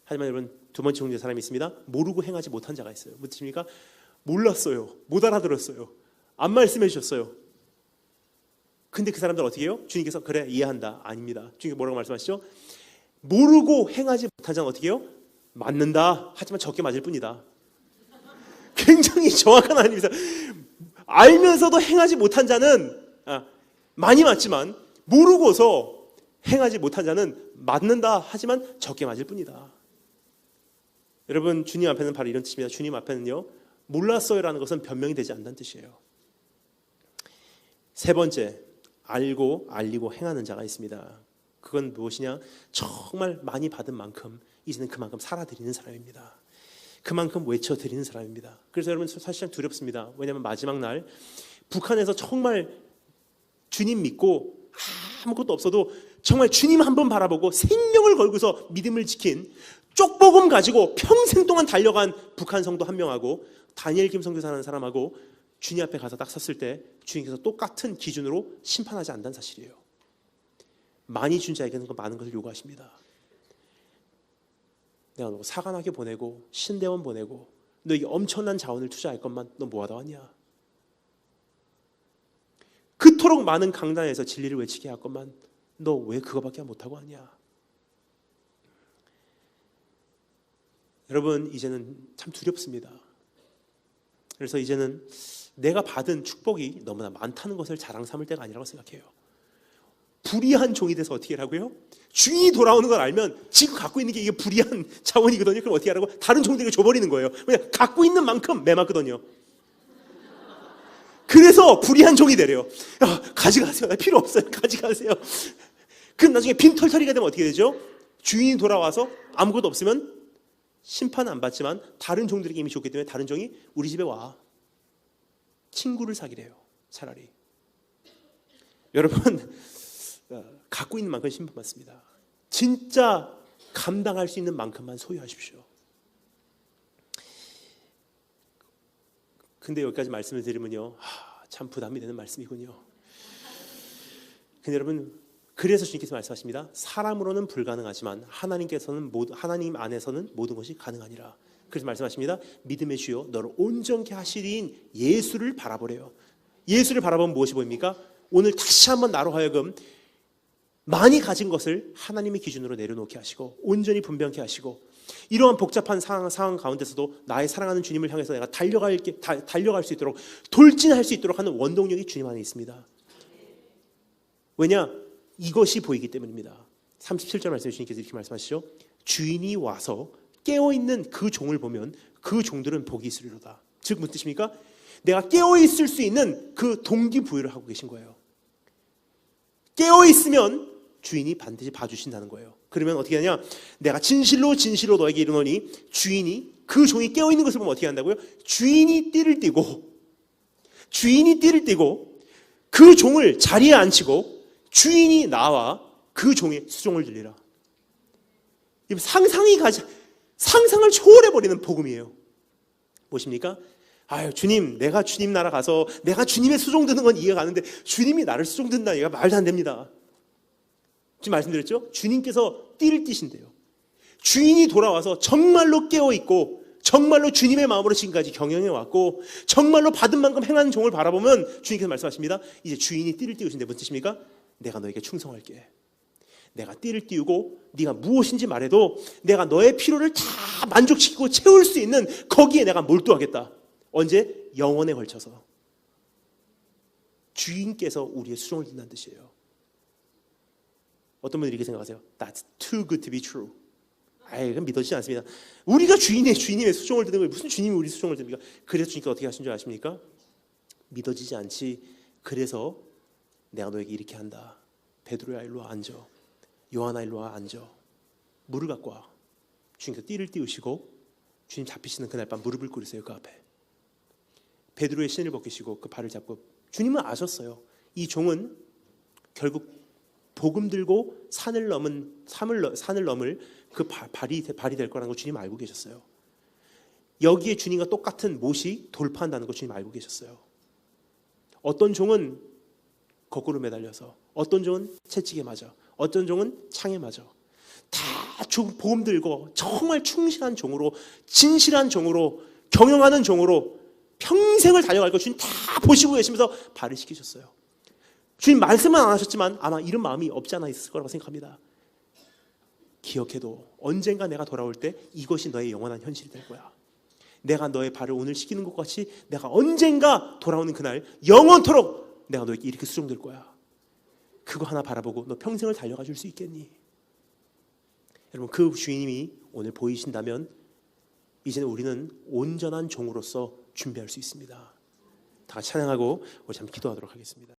Speaker 1: 하지만 여러분, 두 번째 종류의 사람이 있습니다. 모르고 행하지 못한 자가 있어요. 무슨 뜻입니까? 몰랐어요. 못 알아들었어요. 안 말씀해 주셨어요. 근데 그 사람들 어떻게 해요? 주님께서 그래, 이해한다. 아닙니다. 주님께서 뭐라고 말씀하시죠? 모르고 행하지 못한 자는 어떻게 해요? 맞는다. 하지만 적게 맞을 뿐이다. 굉장히 정확한 하나님이세요. 알면서도 행하지 못한 자는 많이 맞지만 모르고서 행하지 못한 자는 맞는다. 하지만 적게 맞을 뿐이다. 여러분, 주님 앞에는 바로 이런 뜻입니다. 주님 앞에는요, 몰랐어요라는 것은 변명이 되지 않는다는 뜻이에요. 세 번째, 알고 알리고 행하는 자가 있습니다. 그건 무엇이냐? 정말 많이 받은 만큼 이제는 그만큼 살아드리는 사람입니다. 그만큼 외쳐드리는 사람입니다. 그래서 여러분, 사실상 두렵습니다. 왜냐하면 마지막 날 북한에서 정말 주님 믿고 아무것도 없어도 정말 주님 한 번 바라보고 생명을 걸고서 믿음을 지킨, 쪽복음 가지고 평생 동안 달려간 북한 성도 한 명하고 다니엘 김 선교사라는 사람하고 주님 앞에 가서 딱 섰을 때 주님께서 똑같은 기준으로 심판하지 않는다는 사실이에요. 많이 준 자에게는 많은 것을 요구하십니다. 내가 너 사관학교 보내고 신대원 보내고 너에게 엄청난 자원을 투자할 것만 너 뭐하다 왔냐? 그토록 많은 강단에서 진리를 외치게 할 것만 너 왜 그거밖에 못하고 왔냐? 여러분, 이제는 참 두렵습니다. 그래서 이제는 내가 받은 축복이 너무나 많다는 것을 자랑 삼을 때가 아니라고 생각해요. 불의한 종이 돼서 어떻게 하라고요? 주인이 돌아오는 걸 알면 지금 갖고 있는 게 이게 불의한 자원이거든요. 그럼 어떻게 하라고? 다른 종들에게 줘버리는 거예요. 왜냐? 갖고 있는 만큼 매맞거든요. 그래서 불의한 종이 되래요. 야, 가져가세요. 나 필요 없어요. 가져가세요. 그럼 나중에 빈털터리가 되면 어떻게 되죠? 주인이 돌아와서 아무것도 없으면 심판 안 받지만 다른 종들에게 이미 줬기 때문에 다른 종이 우리 집에 와. 친구를 사귀래요. 차라리. 여러분, 갖고 있는 만큼 심판받습니다. 진짜 감당할 수 있는 만큼만 소유하십시오. 근데 여기까지 말씀을 드리면요, 참 부담이 되는 말씀이군요. 근데 여러분, 그래서 주님께서 말씀하십니다. 사람으로는 불가능하지만 하나님 안에서는 모든 것이 가능하니라. 그래서 말씀하십니다. 믿음의 주요 너를 온전케 하시리인 예수를 바라보래요. 예수를 바라보면 무엇이 보입니까? 오늘 다시 한번 나로 하여금 많이 가진 것을 하나님의 기준으로 내려놓게 하시고 온전히 분별케 하시고 이러한 복잡한 상황 가운데서도 나의 사랑하는 주님을 향해서 내가 달려갈 수 있도록 돌진할 수 있도록 하는 원동력이 주님 안에 있습니다. 왜냐? 이것이 보이기 때문입니다. 37절 말씀에 주님께서 이렇게 말씀하시죠. 주인이 와서 깨어있는 그 종을 보면 그 종들은 복이 있으리로다. 즉 무슨 뜻입니까? 내가 깨어있을 수 있는 그 동기부여를 하고 계신 거예요. 깨어있으면 주인이 반드시 봐주신다는 거예요. 그러면 어떻게 하냐? 내가 진실로 너에게 이르노니 주인이 그 종이 깨어있는 것을 보면 어떻게 한다고요? 주인이 띠를 띠고 그 종을 자리에 앉히고 주인이 나와 그 종의 수종을 들리라. 상상을 초월해버리는 복음이에요. 무엇입니까? 아유, 주님, 내가 주님 나라 가서 내가 주님의 수종 드는 건 이해가 가는데 주님이 나를 수종 든다, 이거 말도 안 됩니다. 지금 말씀드렸죠? 주님께서 띠를 띠신대요. 주인이 돌아와서 정말로 깨어있고 정말로 주님의 마음으로 지금까지 경영해 왔고 정말로 받은 만큼 행하는 종을 바라보면 주님께서 말씀하십니다. 이제 주인이 띠를 띄우신데 무슨 뜻입니까? 내가 너에게 충성할게. 내가 띠를 띄우고 네가 무엇인지 말해도 내가 너의 필요를 다 만족시키고 채울 수 있는 거기에 내가 몰두하겠다. 언제? 영원에 걸쳐서. 주인께서 우리의 수종을 든다는 뜻이에요. 어떤 분들이 이렇게 생각하세요. That's too good to be true. 그건 믿어지지 않습니다. 우리가 주님의 수종을 드는 거예요. 무슨 주님이 우리 수종을 듭니까? 그래서 주님께서 어떻게 하신 줄 아십니까? 믿어지지 않지. 그래서 내가 너에게 이렇게 한다. 베드로야 일로 와 앉아. 요한아 일로 와 앉아. 물을 갖고 와. 주님께서 띠를 띄우시고 주님 잡히시는 그날 밤 무릎을 꿇으세요. 그 앞에. 베드로의 신을 벗기시고 그 발을 잡고 주님은 아셨어요. 이 종은 결국 복음 들고 산을 넘을 그 발이 될 거라는 거 주님 알고 계셨어요. 여기에 주님과 똑같은 못이 돌파한다는 거 주님 알고 계셨어요. 어떤 종은 거꾸로 매달려서, 어떤 종은 채찍에 맞아, 어떤 종은 창에 맞아. 다 복음 들고 정말 충실한 종으로, 진실한 종으로, 경영하는 종으로 평생을 달려갈 거 주님 다 보시고 계시면서 발을 시키셨어요. 주님 말씀은 안 하셨지만 아마 이런 마음이 없지 않아 있을 거라고 생각합니다. 기억해도 언젠가 내가 돌아올 때 이것이 너의 영원한 현실이 될 거야. 내가 너의 발을 오늘 시키는 것 같이 내가 언젠가 돌아오는 그날 영원토록 내가 너에게 이렇게 수종될 거야. 그거 하나 바라보고 너 평생을 달려가 줄 수 있겠니? 여러분, 그 주님이 오늘 보이신다면 이제는 우리는 온전한 종으로서 준비할 수 있습니다. 다 찬양하고 우리 잠시 기도하도록 하겠습니다.